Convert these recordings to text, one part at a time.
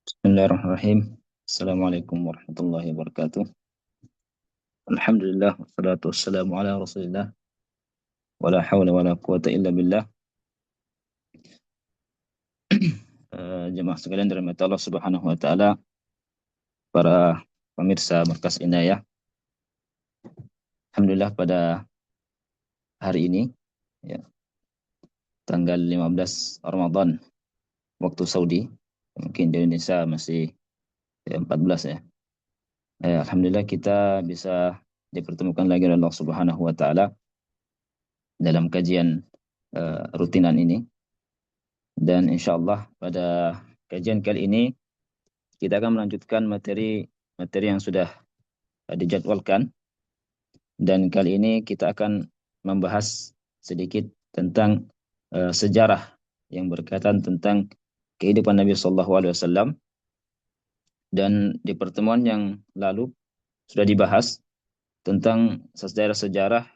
Bismillahirrahmanirrahim. Assalamualaikum warahmatullahi wabarakatuh. Alhamdulillah wassalatu wassalamu ala Rasulillah wala haula wala quwata illa billah. Jemaah sekalian dirahmati Allah Subhanahu wa taala, para pemirsa Markas Inayah. Alhamdulillah pada hari ini ya, tanggal 15 Ramadan waktu Saudi, mungkin di Indonesia masih 14 ya. Alhamdulillah kita bisa dipertemukan lagi oleh Allah Subhanahu wa taala dalam kajian rutinan ini. Dan insya Allah pada kajian kali ini kita akan melanjutkan materi yang sudah dijadwalkan. Dan kali ini kita akan membahas sedikit tentang sejarah yang berkaitan tentang kehidupan Nabi Shallallahu Alaihi Wasallam. Dan di pertemuan yang lalu sudah dibahas tentang sejarah-sejarah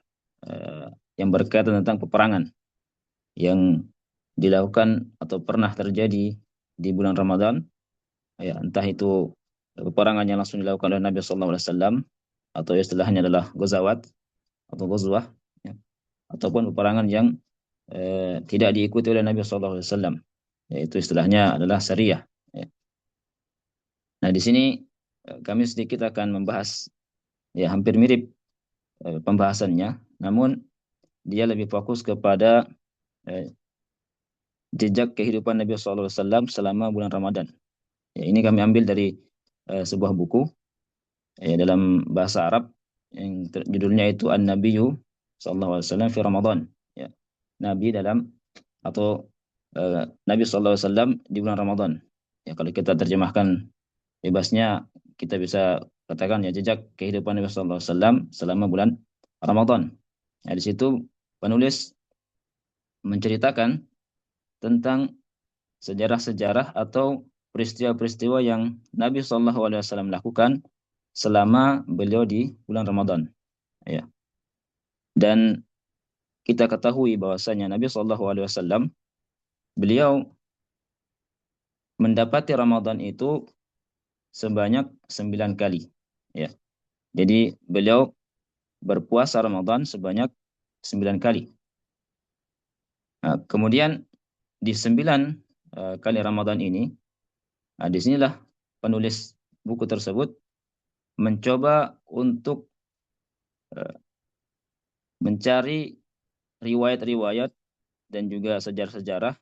yang berkaitan tentang peperangan yang dilakukan atau pernah terjadi di bulan Ramadan, ya, entah itu peperangan yang langsung dilakukan oleh Nabi Sallallahu Alaihi Wasallam atau istilahnya adalah ghazawat atau ghazwah, ya, ataupun peperangan yang tidak diikuti oleh Nabi Sallallahu Alaihi Wasallam, yaitu istilahnya adalah syariah. Ya. Nah, di sini kami sedikit akan membahas, ya, hampir mirip pembahasannya, namun dia lebih fokus kepada eh, jejak kehidupan Nabi Sallallahu Alaihi Wasallam selama bulan Ramadan. Ya, ini kami ambil dari sebuah buku dalam bahasa Arab yang judulnya itu An-Nabiyyu sallallahu alaihi wasallam fi Ramadan, ya. Nabi dalam atau Nabi sallallahu alaihi wasallam di bulan Ramadan. Ya, kalau kita terjemahkan bebasnya kita bisa katakan ya jejak kehidupan Nabi sallallahu alaihi wasallam selama bulan Ramadan. Nah, di situ penulis menceritakan tentang sejarah-sejarah atau peristiwa-peristiwa yang Nabi sallallahu alaihi wasallam lakukan selama beliau di bulan Ramadan, ya. Dan kita ketahui bahwasanya Nabi Shallallahu Alaihi Wasallam beliau mendapati Ramadan itu sebanyak 9 kali, ya. Jadi beliau berpuasa Ramadan sebanyak 9 kali. Nah, kemudian di 9 kali Ramadan ini, nah, disinilah penulis buku tersebut mencoba untuk uh, mencari riwayat-riwayat dan juga sejarah-sejarah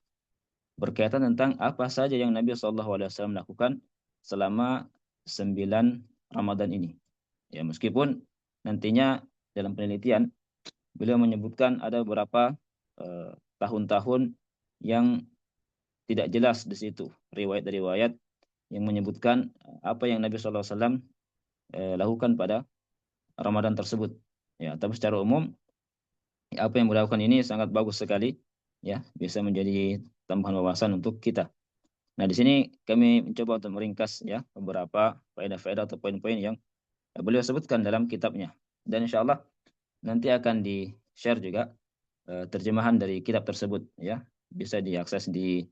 berkaitan tentang apa saja yang Nabi Shallallahu Alaihi Wasallam lakukan selama 9 Ramadan ini. Ya, meskipun nantinya dalam penelitian beliau menyebutkan ada beberapa tahun-tahun yang tidak jelas di situ riwayat-riwayat yang menyebutkan apa yang Nabi Shallallahu Alaihi Wasallam lakukan pada Ramadan tersebut. Ya, tapi secara umum apa yang beliau lakukan ini sangat bagus sekali, ya, bisa menjadi tambahan wawasan untuk kita. Nah, di sini kami mencoba untuk meringkas, ya, beberapa faedah-faedah atau poin-poin yang beliau sebutkan dalam kitabnya. Dan insya Allah nanti akan di-share juga terjemahan dari kitab tersebut, ya. Bisa diakses di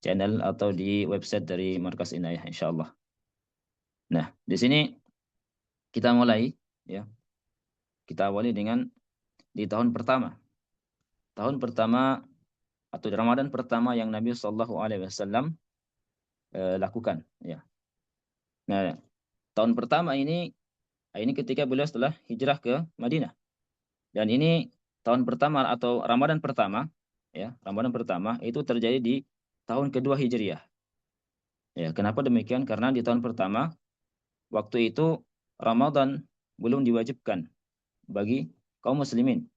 channel atau di website dari Markas Inayah, insya Allah. Nah, di sini kita mulai, ya. Kita awali dengan di tahun pertama. Tahun pertama atau di Ramadan pertama yang Nabi Shallallahu Alaihi Wasallam lakukan, ya. Nah, tahun pertama ini ketika beliau setelah hijrah ke Madinah. Dan ini tahun pertama atau Ramadan pertama, ya, Ramadan pertama itu terjadi di tahun kedua Hijriah. Ya, kenapa demikian? Karena di tahun pertama waktu itu Ramadan belum diwajibkan bagi kaum muslimin.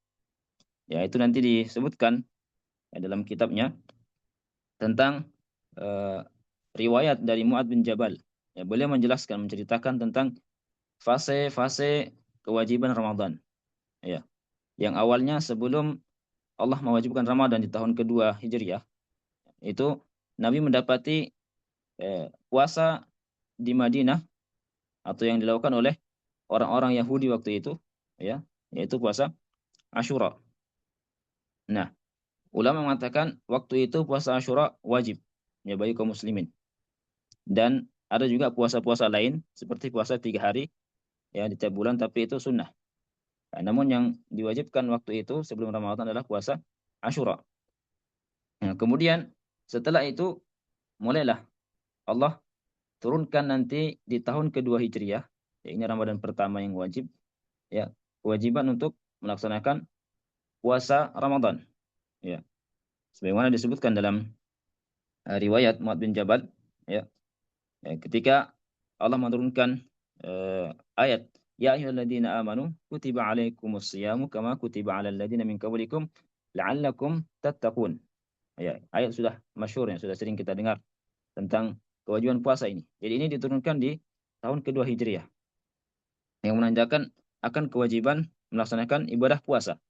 Ya, itu nanti disebutkan, ya, dalam kitabnya tentang eh, riwayat dari Mu'ad bin Jabal. Ya, beliau menjelaskan, menceritakan tentang fase-fase kewajiban Ramadan. Ya, yang awalnya sebelum Allah mewajibkan Ramadan di tahun kedua Hijriah, itu Nabi mendapati puasa di Madinah atau yang dilakukan oleh orang-orang Yahudi waktu itu, ya, yaitu puasa Asyura. Nah, ulama mengatakan waktu itu puasa Asyura wajib, ya, bagi kaum muslimin. Dan ada juga puasa-puasa lain seperti puasa 3 hari ya di tiap bulan, tapi itu sunnah. Nah, namun yang diwajibkan waktu itu sebelum Ramadan adalah puasa Asyura. Nah, kemudian setelah itu mulailah Allah turunkan nanti di tahun kedua Hijriah, ya ini Ramadan pertama yang wajib, ya kewajiban untuk melaksanakan puasa Ramadan. Ya, sebagaimana disebutkan dalam riwayat Muad bin Jabal, ya, ya, ketika Allah menurunkan ayat Ya ayyuhalladzina amanu kutiba alaikumus siyamu kama kutiba alal ladzina min qablikum la'allakum tattaqun. Ya, ayat sudah masyhur yang sudah sering kita dengar tentang kewajiban puasa ini. Jadi ini diturunkan di tahun kedua Hijriah yang menandakan akan kewajiban melaksanakan ibadah puasa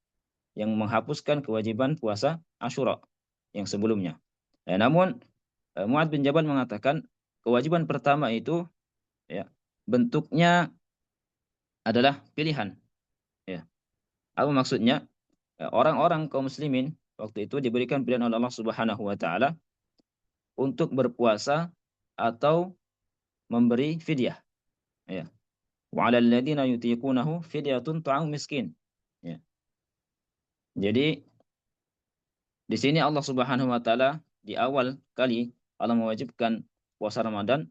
yang menghapuskan kewajiban puasa Asyura yang sebelumnya. Namun Muad bin Jabal mengatakan kewajiban pertama itu ya bentuknya adalah pilihan. Ya. Apa maksudnya? Orang-orang kaum muslimin waktu itu diberikan pilihan oleh Allah Subhanahu wa taala untuk berpuasa atau memberi fidyah. Ya. Wa 'alal ladzina yutiqunahu fidyatun ta'am miskin. Ya. Jadi di sini Allah Subhanahu wa taala di awal kali Allah mewajibkan puasa Ramadan,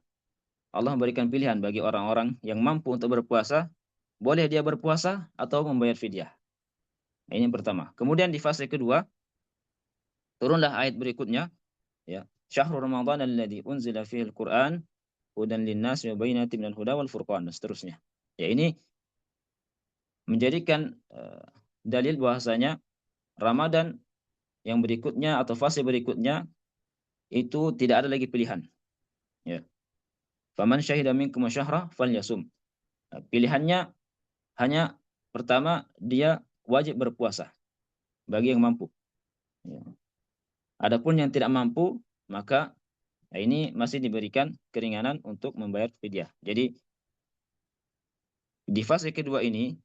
Allah memberikan pilihan bagi orang-orang yang mampu untuk berpuasa, boleh dia berpuasa atau membayar fidyah. Ini yang pertama. Kemudian di fase kedua, turunlah ayat berikutnya, ya. Syahrul Ramadan alladzi unzila fihi al-Qur'an hudan linnas wa bayyinatin minal huda wal furqan dan seterusnya. Ya, ini menjadikan dalil bahwasanya Ramadan yang berikutnya atau fase berikutnya itu tidak ada lagi pilihan. Ya. Faman syahida minkum syahra falyasum. Pilihannya hanya pertama dia wajib berpuasa bagi yang mampu. Ya. Adapun yang tidak mampu maka ini masih diberikan keringanan untuk membayar fidyah. Jadi di fase kedua ini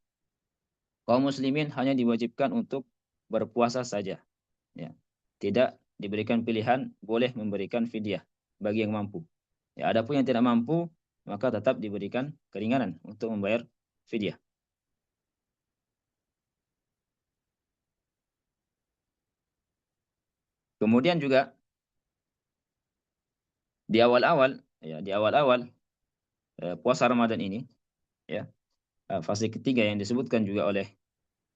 kaum muslimin hanya diwajibkan untuk berpuasa saja. Ya. Tidak diberikan pilihan boleh memberikan fidyah bagi yang mampu. Ya, adapun yang tidak mampu maka tetap diberikan keringanan untuk membayar fidyah. Kemudian juga di awal-awal puasa Ramadan ini, ya, fase ketiga yang disebutkan juga oleh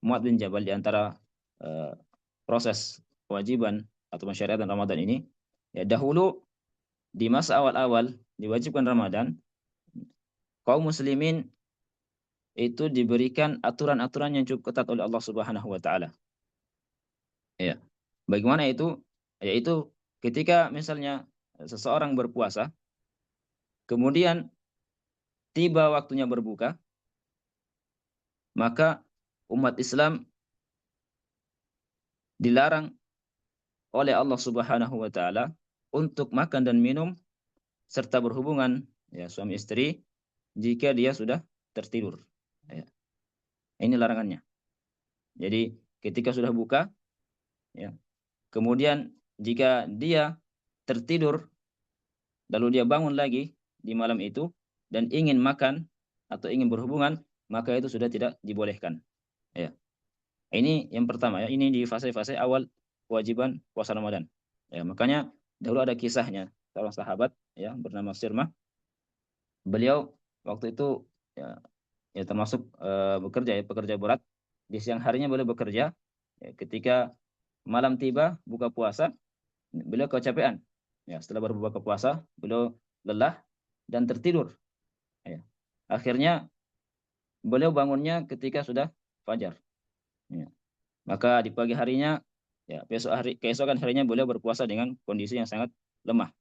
Muad bin Jabal di antara eh, proses kewajiban atau mensyariatkan Ramadan ini, ya dahulu di masa awal-awal diwajibkan Ramadan, kaum muslimin itu diberikan aturan-aturan yang cukup ketat oleh Allah Subhanahu wa taala. Ya. Bagaimana itu? Yaitu ketika misalnya seseorang berpuasa, kemudian tiba waktunya berbuka, maka umat Islam dilarang oleh Allah Subhanahu wa taala untuk makan dan minum serta berhubungan ya suami istri jika dia sudah tertidur. Ya. Ini larangannya. Jadi ketika sudah buka, ya, kemudian jika dia tertidur lalu dia bangun lagi di malam itu dan ingin makan atau ingin berhubungan, maka itu sudah tidak dibolehkan. Ya. Ini yang pertama ya. Ini di fase-fase awal kewajiban puasa Ramadan. Ya, makanya dahulu ada kisahnya seorang sahabat ya bernama Sirmah. Beliau waktu itu ya, ya termasuk bekerja ya pekerja berat. Di siang harinya beliau bekerja. Ya, ketika malam tiba buka puasa, beliau kecapean. Ya, setelah berbuka puasa, beliau lelah dan tertidur. Ya. Akhirnya beliau bangunnya ketika sudah fajar. Ya. Maka di pagi harinya, ya keesokan harinya beliau berpuasa dengan kondisi yang sangat lemah.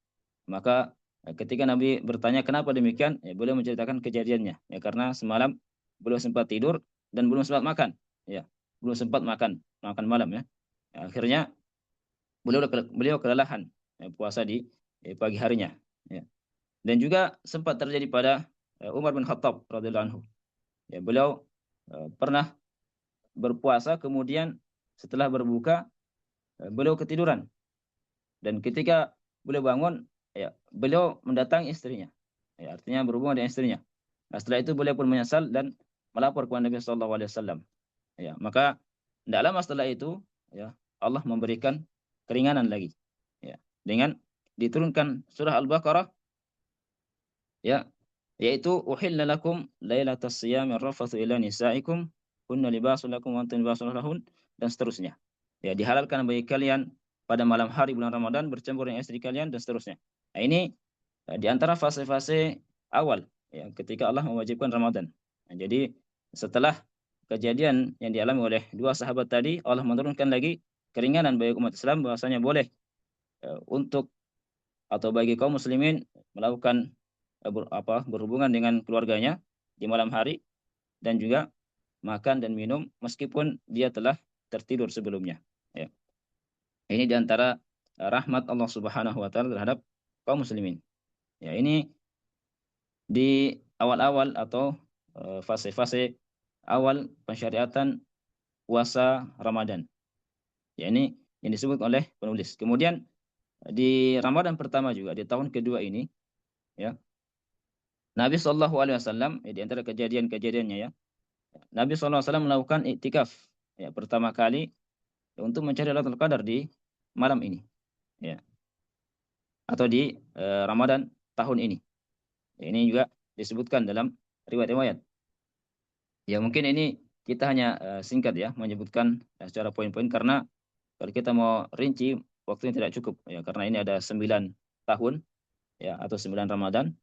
Maka ketika Nabi bertanya kenapa demikian, ya beliau menceritakan kejadiannya. Ya karena semalam beliau sempat tidur dan belum sempat makan. Ya, belum sempat makan malam ya. Ya, akhirnya beliau kelelahan ya, puasa di pagi harinya. Ya. Dan juga sempat terjadi pada Umar bin Khattab radhiyallahu anhu. Ya, beliau pernah berpuasa kemudian setelah berbuka beliau ketiduran dan ketika beliau bangun ya, beliau mendatangi istrinya. Ya, artinya berhubungan dengan istrinya. Nah, setelah itu beliau pun menyesal dan melapor kepada Nabi Shallallahu Alaihi Wasallam. Ya, maka tidak lama setelah itu, ya, Allah memberikan keringanan lagi, ya, dengan diturunkan surah Al-Baqarah, ya, yaitu uhilla lakum lailatas siyami rafathu ila nisaikum kunna libasul lakum wa antum libasul lahun, dan seterusnya. Ya, dihalalkan bagi kalian pada malam hari bulan Ramadan bercampur dengan istri kalian dan seterusnya. Nah, ini di antara fase-fase awal, ya, ketika Allah mewajibkan Ramadan. Nah, jadi setelah kejadian yang dialami oleh dua sahabat tadi, Allah menurunkan lagi keringanan bagi umat Islam bahwasanya boleh untuk atau bagi kaum muslimin melakukan berhubungan dengan keluarganya di malam hari, dan juga makan dan minum meskipun dia telah tertidur sebelumnya. Ya. Ini diantara rahmat Allah Subhanahu Wa Taala terhadap kaum muslimin. Ya, ini di awal-awal atau fase-fase awal pensyariatan puasa Ramadan. Ya, ini yang disebut oleh penulis. Kemudian di Ramadan pertama juga di tahun kedua ini, ya, Nabi Shallallahu Alaihi Wasallam, ya, di antara kejadian-kejadiannya, ya, Nabi Shallallahu Alaihi Wasallam melakukan iktikaf, ya, pertama kali, ya, untuk mencari Lailatul Qadar di malam ini, ya, atau di Ramadan tahun ini. Ya, ini juga disebutkan dalam riwayat-riwayat. Ya, mungkin ini kita hanya singkat, ya, menyebutkan secara poin-poin, karena kalau kita mau rinci waktunya tidak cukup, ya, karena ini ada 9 tahun, ya, atau 9 Ramadan,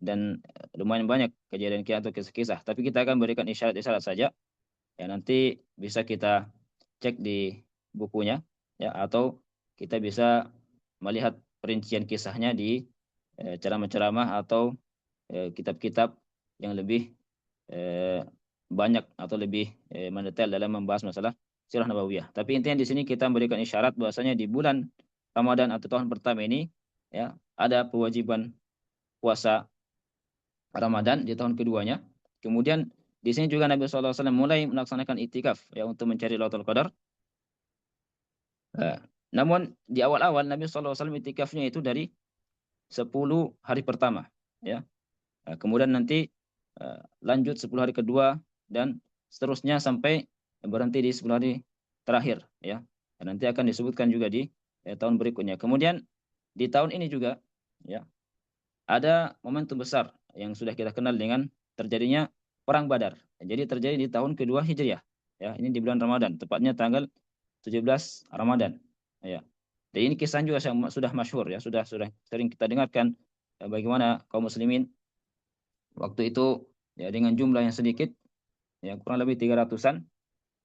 dan lumayan banyak kejadian atau kisah-kisah. Tapi kita akan berikan isyarat-isyarat saja. Ya, nanti bisa kita cek di bukunya, ya, atau kita bisa melihat perincian kisahnya di ceramah-ceramah atau kitab-kitab yang lebih eh, banyak atau lebih mendetail dalam membahas masalah sirah nabawiyah. Tapi intinya di sini kita memberikan isyarat bahwasanya di bulan Ramadan atau tahun pertama ini, ya, ada kewajiban puasa Ramadan di tahun keduanya. Kemudian di sini juga Nabi SAW mulai melaksanakan itikaf, ya, untuk mencari Lailatul Qadar. Eh, Namun di awal-awal Nabi SAW itikafnya itu dari 10 hari pertama, ya. Kemudian nanti lanjut 10 hari kedua dan seterusnya sampai berhenti di 10 hari terakhir, ya. Dan nanti akan disebutkan juga di tahun berikutnya. Kemudian di tahun ini juga, ya, ada momentum besar yang sudah kita kenal dengan terjadinya perang Badar. Jadi terjadi di tahun kedua Hijriah. Ya, ini di bulan Ramadan, tepatnya tanggal 17 Ramadan. Ya. Dan ini kisah juga sudah masyhur, ya, sudah sering kita dengarkan, bagaimana kaum muslimin waktu itu, ya, dengan jumlah yang sedikit, ya, kurang lebih 300-an,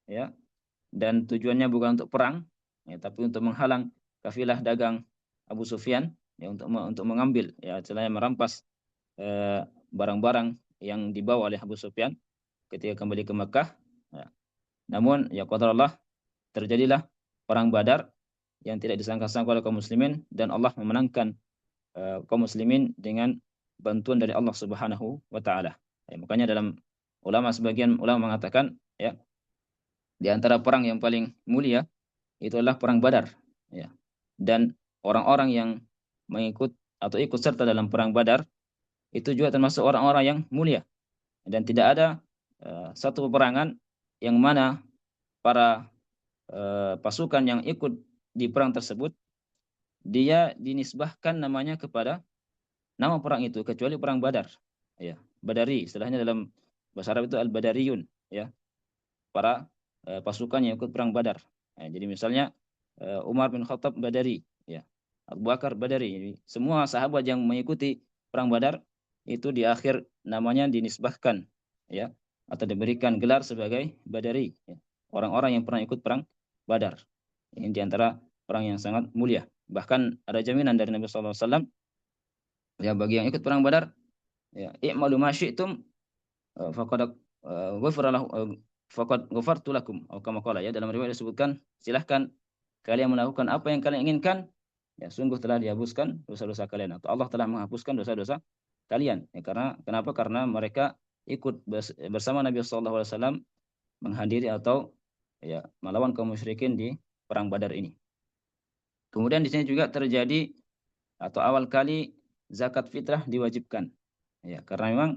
ya, dan tujuannya bukan untuk perang, ya, tapi untuk menghalang kafilah dagang Abu Sufyan, ya, untuk mengambil, ya, istilahnya merampas eh, barang-barang yang dibawa oleh Abu Sufyan ketika kembali ke Mekah. Ya. Namun, ya, qadar Allah, terjadilah perang Badar yang tidak disangka-sangka oleh kaum muslimin, dan Allah memenangkan kaum muslimin dengan bantuan dari Allah Subhanahu wa taala. Ya, makanya sebagian ulama mengatakan, ya, di antara perang yang paling mulia itu adalah perang Badar, ya. Dan orang-orang yang mengikut atau ikut serta dalam perang Badar itu juga termasuk orang-orang yang mulia, dan tidak ada satu peperangan yang mana para pasukan yang ikut di perang tersebut dia dinisbahkan namanya kepada nama perang itu kecuali perang Badar, ya. Badari istilahnya dalam bahasa Arab itu al-Badariyun, ya, para pasukan yang ikut perang Badar. Ya, jadi misalnya Umar bin Khattab Badari, ya, Abu Bakar Badari. Jadi, semua sahabat yang mengikuti perang Badar itu di akhir namanya dinisbahkan, ya, atau diberikan gelar sebagai Badari, ya. Orang-orang yang pernah ikut perang Badar. Ini diantara perang yang sangat mulia. Bahkan ada jaminan dari Nabi SAW, ya, bagi yang ikut perang Badar, ya, i'malu ma syi'tum faqad ghufira lahu faqad ghafartu lakum, atau kama qala, ya, dalam riwayat disebutkan, silahkan kalian melakukan apa yang kalian inginkan, ya, sungguh telah dihapuskan dosa-dosa kalian, atau Allah telah menghapuskan dosa-dosa kalian, ya. Karena mereka ikut bersama Nabi sallallahu alaihi wasallam menghadiri atau, ya, melawan kaum musyrikin di perang Badar ini. Kemudian di sini juga terjadi atau awal kali zakat fitrah diwajibkan. Ya, karena memang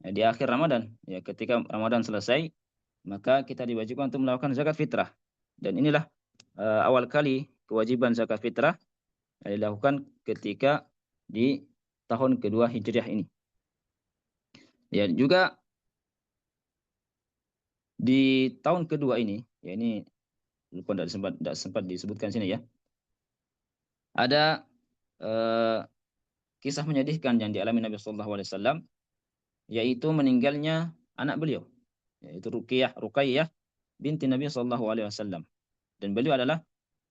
di akhir Ramadan, ya ketika Ramadan selesai, maka kita diwajibkan untuk melakukan zakat fitrah. Dan inilah awal kali kewajiban zakat fitrah dilakukan ketika di tahun kedua Hijriah ini. Ya, juga di tahun kedua ini, ya ini lupa tidak sempat disebutkan sini ya. Ada eh, kisah menyedihkan yang dialami Nabi Shallallahu Alaihi Wasallam, yaitu meninggalnya anak beliau, yaitu Ruqayyah binti Nabi Shallallahu Alaihi Wasallam. Dan beliau adalah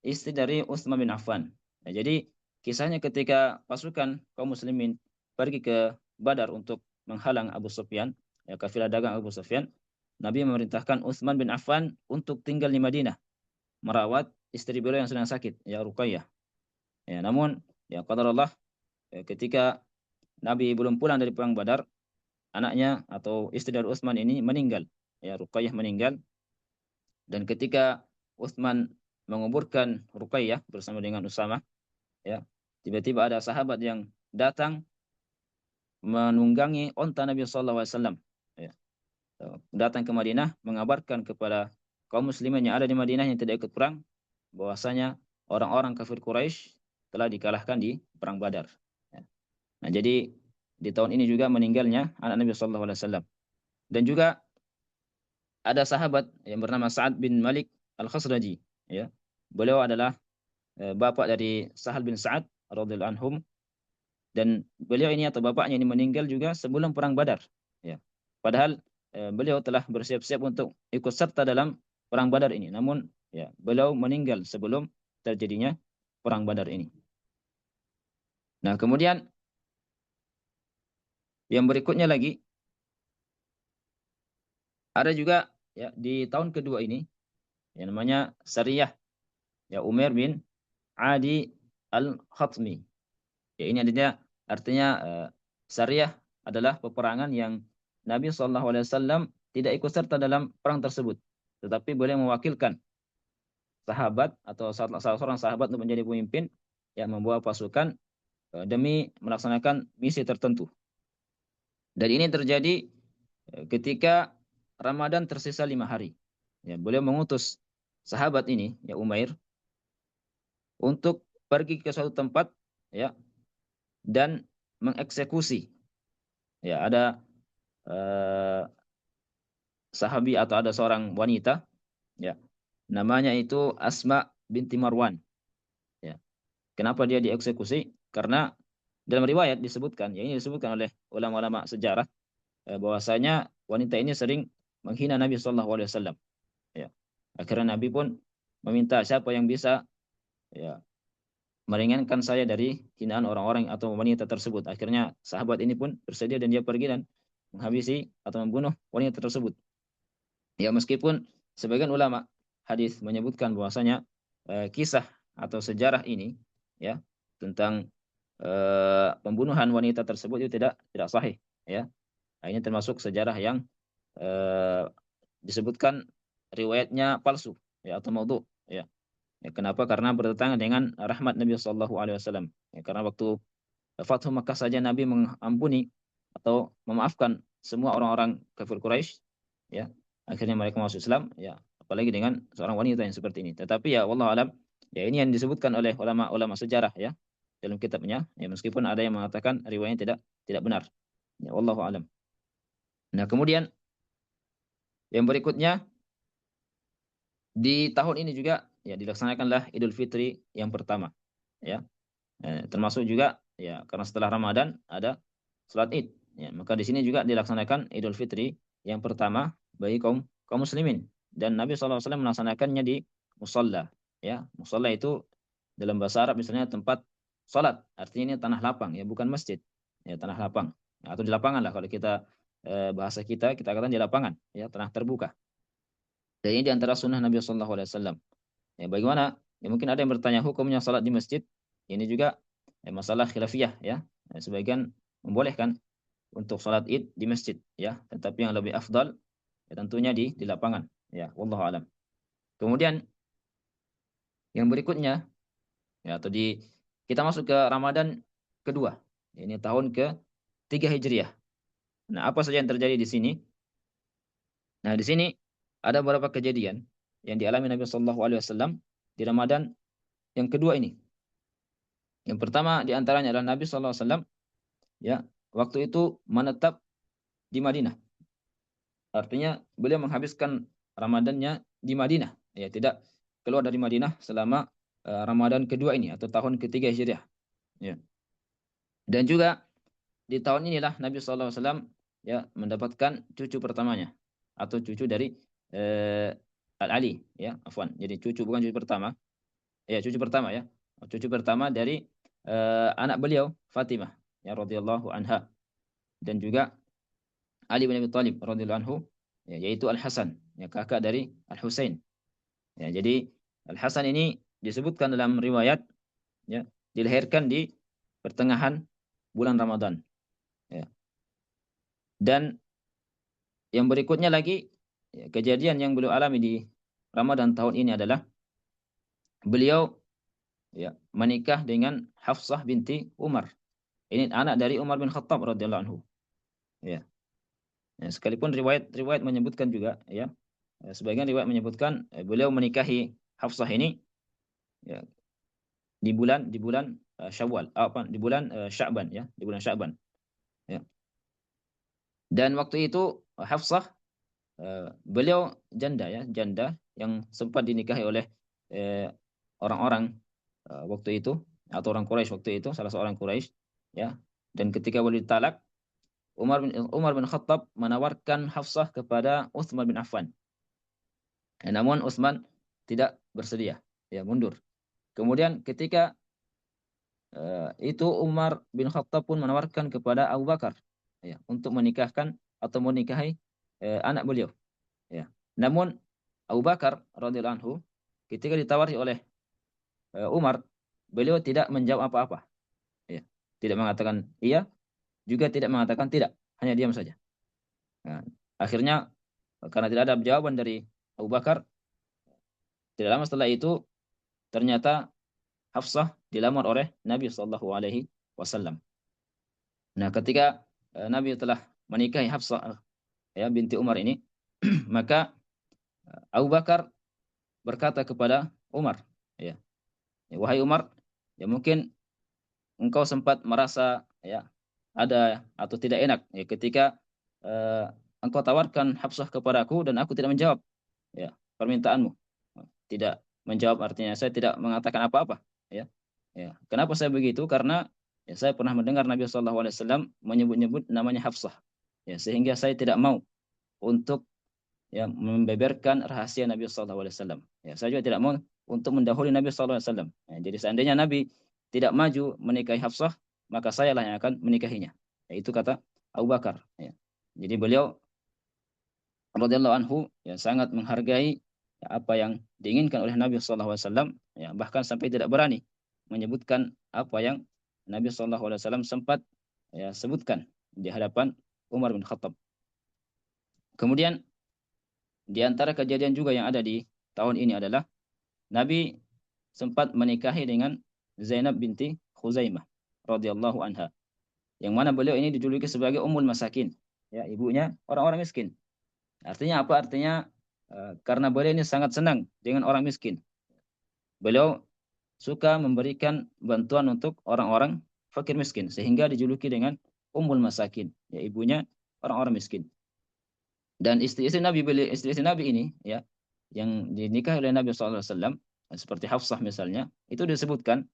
istri dari Utsman bin Affan. Nah, jadi kisahnya ketika pasukan kaum muslimin pergi ke Badar untuk menghalang Abu Sufyan, ya, kafilah dagang Abu Sufyan, Nabi memerintahkan Utsman bin Affan untuk tinggal di Madinah, merawat istri beliau yang sedang sakit, ya Ruqayyah. Ya, namun ya qadarullah, ketika Nabi belum pulang dari perang Badar, anaknya atau istri dari Utsman ini meninggal. Ya, Ruqayyah meninggal, dan ketika Utsman menguburkan Ruqayyah bersama dengan Usama, ya, tiba-tiba ada sahabat yang datang menunggangi onta Nabi Shallallahu Alaihi Wasallam. Ya, datang ke Madinah mengabarkan kepada kaum muslimin yang ada di Madinah yang tidak ikut perang bahwasanya orang-orang kafir Quraisy telah dikalahkan di perang Badar. Ya. Nah, jadi di tahun ini juga meninggalnya anak Nabi Shallallahu Alaihi Wasallam. Dan juga ada sahabat yang bernama Sa'ad bin Malik Al-Khazraji. Ya. Beliau adalah bapak dari Sahal bin Sa'ad radhiyallahu anhum, dan beliau ini atau bapaknya ini meninggal juga sebelum perang Badar. Ya. Padahal beliau telah bersiap-siap untuk ikut serta dalam perang Badar ini. Namun ya beliau meninggal sebelum terjadinya perang Badar ini. Nah, kemudian yang berikutnya lagi ada juga ya di tahun kedua ini yang namanya Sariyah, ya Umair bin Adi Al-Khatmi. Ya ini artinya Sariyah adalah peperangan yang Nabi SAW tidak ikut serta dalam perang tersebut, tetapi boleh mewakilkan sahabat atau salah seorang sahabat untuk menjadi pemimpin yang membawa pasukan demi melaksanakan misi tertentu. Dan ini terjadi ketika Ramadan tersisa 5 hari. Ya, beliau mengutus sahabat ini, ya Umair, untuk pergi ke suatu tempat, ya, dan mengeksekusi. Ya, ada eh, sahabi atau ada seorang wanita, ya, namanya itu Asma binti Marwan. Ya, kenapa dia dieksekusi? Karena dalam riwayat disebutkan, ya ini disebutkan oleh ulama-ulama sejarah, bahwasanya wanita ini sering menghina Nabi Shallallahu Alaihi Wasallam. Ya, akhirnya Nabi pun meminta siapa yang bisa, ya, meringankan saya dari hinaan orang-orang atau wanita tersebut. Akhirnya sahabat ini pun bersedia dan dia pergi dan menghabisi atau membunuh wanita tersebut. Ya, meskipun sebagian ulama hadis menyebutkan bahwasanya kisah atau sejarah ini, ya, tentang pembunuhan wanita tersebut itu tidak sahih, ya. Nah, ini termasuk sejarah yang eh, disebutkan riwayatnya palsu, ya, atau maudhu, ya. Ya, kenapa? Karena bertentangan dengan rahmat Nabi Shallallahu Alaihi Wasallam. Ya, karena waktu Fathu Makkah saja Nabi mengampuni atau memaafkan semua orang-orang kafir Quraisy, ya. Akhirnya mereka masuk Islam, ya. Apalagi dengan seorang wanita yang seperti ini. Tetapi ya wallahu alam, ya ini yang disebutkan oleh ulama-ulama sejarah, ya, dalam kitabnya, ya, meskipun ada yang mengatakan riwayatnya tidak tidak benar. Ya wallahu alam. Nah, kemudian yang berikutnya di tahun ini juga ya dilaksanakanlah Idul Fitri yang pertama, ya. Termasuk juga ya karena setelah Ramadan ada salat Id, ya, maka di sini juga dilaksanakan Idul Fitri yang pertama bagi kaum kaum muslimin, dan Nabi SAW melaksanakannya di musalla, ya. Musalla itu dalam bahasa Arab misalnya tempat salat, artinya ini tanah lapang, ya, bukan masjid, ya, tanah lapang. Ya, atau di lapangan lah kalau kita bahasa kita katakan di lapangan, ya, tanah terbuka. Dan ini di antara sunnah Nabi SAW. Ya, bagaimana? Ya, mungkin ada yang bertanya hukumnya salat di masjid. Ini juga masalah khilafiyah, ya. Sebagian membolehkan untuk salat Id di masjid, ya. Tetapi yang lebih afdal ya tentunya di lapangan, ya. Wallahu alam. Kemudian yang berikutnya, ya, atau di kita masuk ke Ramadan kedua. Ini tahun ke-3 Hijriah. Nah, apa saja yang terjadi di sini? Nah, di sini ada beberapa kejadian yang dialami Nabi Shallallahu Alaihi Wasallam di Ramadan yang kedua ini. Yang pertama di antaranya adalah Nabi Shallallahu Alaihi Wasallam ya waktu itu menetap di Madinah. Artinya beliau menghabiskan Ramadannya di Madinah, ya tidak keluar dari Madinah selama Ramadan kedua ini atau tahun ketiga Hijriah. Ya. Dan juga di tahun inilah Nabi SAW ya mendapatkan cucu pertamanya atau cucu dari Al-Ali, ya, afwan. Jadi cucu bukan cucu pertama, ya cucu pertama ya, cucu pertama dari anak beliau Fatimah, ya radhiyallahu anha, dan juga Ali bin Abi Thalib radhiyallahu anhu, ya, yaitu Al Hasan, ya kakak dari Al Husain. Ya, jadi Al Hasan ini disebutkan dalam riwayat ya dilahirkan di pertengahan bulan Ramadan. Ya. Dan yang berikutnya lagi ya, kejadian yang beliau alami di Ramadan tahun ini adalah beliau ya menikah dengan Hafsah binti Umar. Ini anak dari Umar bin Khattab radhiyallahu anhu. Ya. Ya, sekalipun riwayat menyebutkan juga ya, sebagian riwayat menyebutkan beliau menikahi Hafsah ini ya, di bulan Syawal, apa di bulan Sya'ban ya, di bulan Sya'ban. Ya. Dan waktu itu Hafsah beliau janda ya, janda yang sempat dinikahi oleh eh, orang-orang waktu itu atau orang Quraisy waktu itu, salah seorang Quraisy ya. Dan ketika beliau ditalak, Umar bin Khattab menawarkan Hafsah kepada Utsman bin Affan. Namun Utsman tidak bersedia, ya mundur. Kemudian ketika itu Umar bin Khattab pun menawarkan kepada Abu Bakar ya untuk menikahkan atau menikahi anak beliau ya. Namun Abu Bakar radhiyallahu anhu ketika ditawari oleh Umar, beliau tidak menjawab apa-apa ya. Tidak mengatakan iya, juga tidak mengatakan tidak, hanya diam saja. Nah, akhirnya karena tidak ada jawaban dari Abu Bakar, tidak lama setelah itu ternyata Hafsah dilamar oleh Nabi Shallallahu Alaihi Wasallam. Nah, ketika Nabi telah menikahi Hafsah ya binti Umar ini, maka Abu Bakar berkata kepada Umar, ya, wahai Umar, ya mungkin engkau sempat merasa ya ada atau tidak enak ya ketika eh, engkau tawarkan Hafsah kepadaku dan aku tidak menjawab ya permintaanmu. Tidak menjawab artinya saya tidak mengatakan apa-apa ya. Ya, kenapa saya begitu? Karena ya, saya pernah mendengar Nabi Shallallahu Alaihi Wasallam menyebut-nyebut namanya Hafsah, ya sehingga saya tidak mau untuk ya membeberkan rahasia Nabi Shallallahu Alaihi Wasallam. Ya, saya juga tidak mau untuk mendahului Nabi Shallallahu Alaihi Wasallam. Ya, jadi seandainya Nabi tidak maju menikahi Hafsah, maka saya lah yang akan menikahinya. Ya, itu kata Abu Bakar. Ya. Jadi beliau radhiyallahu anhu ya sangat menghargai ya, apa yang diinginkan oleh Nabi Shallallahu Alaihi Wasallam. Ya, bahkan sampai tidak berani menyebutkan apa yang Nabi Shallallahu Alaihi Wasallam sempat ya sebutkan di hadapan Umar bin Khattab. Kemudian di antara kejadian juga yang ada di tahun ini adalah Nabi sempat menikahi dengan Zainab binti Khuzaimah radhiyallahu anha. Yang mana beliau ini dijuluki sebagai Ummul Masakin, ya ibunya orang-orang miskin. Artinya apa? Artinya karena beliau ini sangat senang dengan orang miskin. Beliau suka memberikan bantuan untuk orang-orang fakir miskin sehingga dijuluki dengan Ummul Masakin, ya ibunya orang-orang miskin. Dan istri-istri Nabi ini ya yang dinikahi oleh Nabi SAW seperti Hafsah misalnya itu disebutkan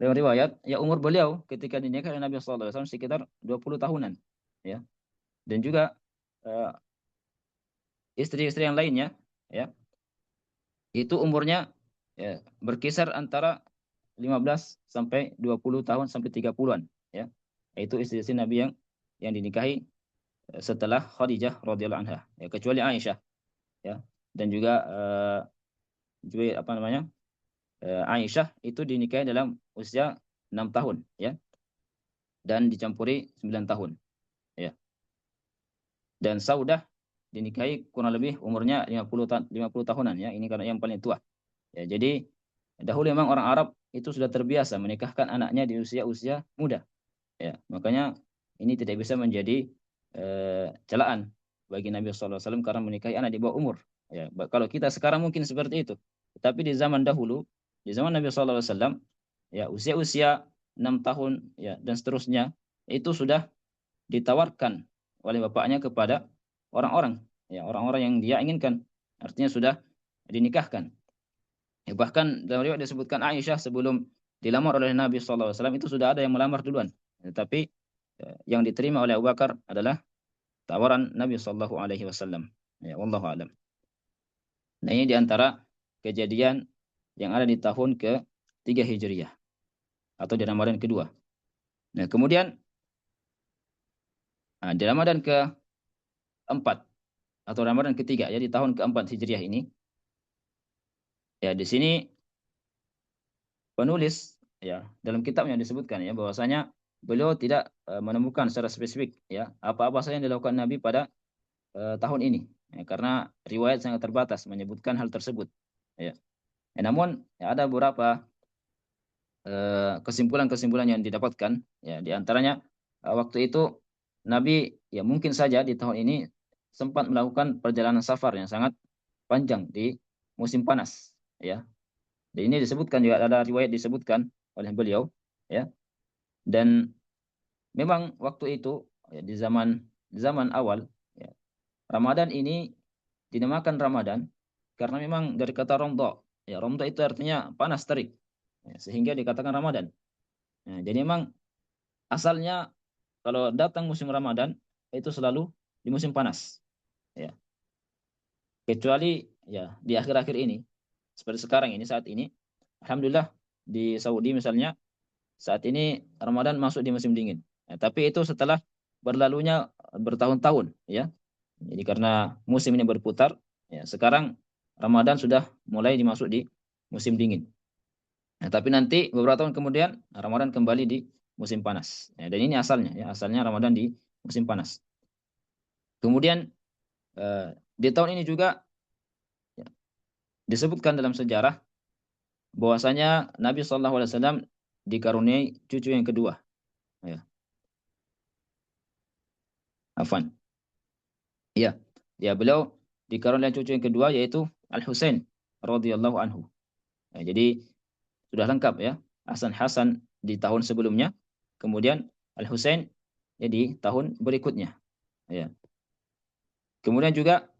dalam riwayat ya umur beliau ketika dinikahi oleh Nabi SAW sekitar 20 tahunan ya. Dan juga eh, istri-istri yang lainnya ya itu umurnya ya, berkisar antara 15 sampai 20 tahun sampai 30-an ya. Itu istri-istri Nabi yang dinikahi setelah Khadijah radhiyallahu anha ya, kecuali Aisyah ya. Dan juga apa namanya? Aisyah itu dinikahi dalam usia 6 tahun ya dan dicampuri 9 tahun ya. Dan Saudah dinikahi kurang lebih umurnya 50 tahunan ya. Ini karena yang paling tua. Ya, jadi dahulu memang orang Arab itu sudah terbiasa menikahkan anaknya di usia-usia muda. Ya, makanya ini tidak bisa menjadi celaan bagi Nabi SAW karena menikahi anak di bawah umur. Ya, kalau kita sekarang mungkin seperti itu, tapi di zaman dahulu, di zaman Nabi SAW, ya usia-usia 6 tahun ya dan seterusnya itu sudah ditawarkan oleh bapaknya kepada orang-orang, ya orang-orang yang dia inginkan, artinya sudah dinikahkan. Ya, bahkan dalam riwayat disebutkan Aisyah sebelum dilamar oleh Nabi SAW itu sudah ada yang melamar duluan. Tetapi yang diterima oleh Abu Bakar adalah tawaran Nabi SAW. Ya, wallahu alam. Nah, ini diantara kejadian yang ada di tahun ke-3 Hijriah atau di Ramadan kedua. Nah, kemudian di Ramadan keempat atau Ramadan ketiga ya di tahun keempat Hijriah ini, ya di sini penulis ya dalam kitabnya disebutkan ya bahwasanya beliau tidak menemukan secara spesifik ya apa-apa saja yang dilakukan Nabi pada tahun ini ya, karena riwayat sangat terbatas menyebutkan hal tersebut ya. Namun ya, ada beberapa kesimpulan-kesimpulan yang didapatkan ya di antaranya waktu itu Nabi ya mungkin saja di tahun ini sempat melakukan perjalanan safar yang sangat panjang di musim panas ya. Dan ini disebutkan juga ada riwayat disebutkan oleh beliau ya. Dan memang waktu itu ya, di zaman awal ya, Ramadan ini dinamakan Ramadan karena memang dari kata romdo. Ya, romdo itu artinya panas terik. Ya, sehingga dikatakan Ramadan. Nah, jadi memang asalnya kalau datang musim Ramadan itu selalu di musim panas. Ya. Kecuali ya di akhir-akhir ini seperti sekarang ini saat ini alhamdulillah di Saudi misalnya saat ini Ramadan masuk di musim dingin. Ya, tapi itu setelah berlalunya bertahun-tahun ya. Jadi karena musim ini berputar ya sekarang Ramadan sudah mulai dimasuk di musim dingin. Nah, tapi nanti beberapa tahun kemudian Ramadan kembali di musim panas. Ya, dan ini asalnya ya asalnya Ramadan di musim panas. Kemudian di tahun ini juga ya, disebutkan dalam sejarah bahwasanya Nabi SAW dikaruniai cucu yang kedua. Ya, Afan. Ya, ya beliau dikaruniai cucu yang kedua yaitu Al Husain radhiyallahu anhu. Ya, jadi sudah lengkap ya. Hasan di tahun sebelumnya, kemudian Al Husain ya di tahun berikutnya. Ya. Kemudian juga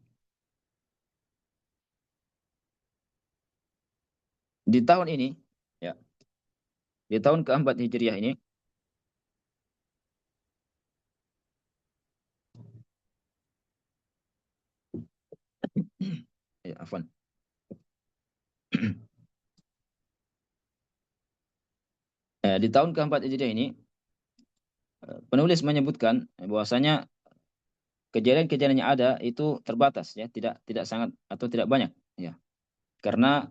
di tahun ini, ya, di tahun keempat Hijriah ini, ya, afwan. Di tahun keempat Hijriah ini, penulis menyebutkan bahwasanya kejadian-kejadian yang ada itu terbatas ya, tidak tidak sangat atau tidak banyak ya. Karena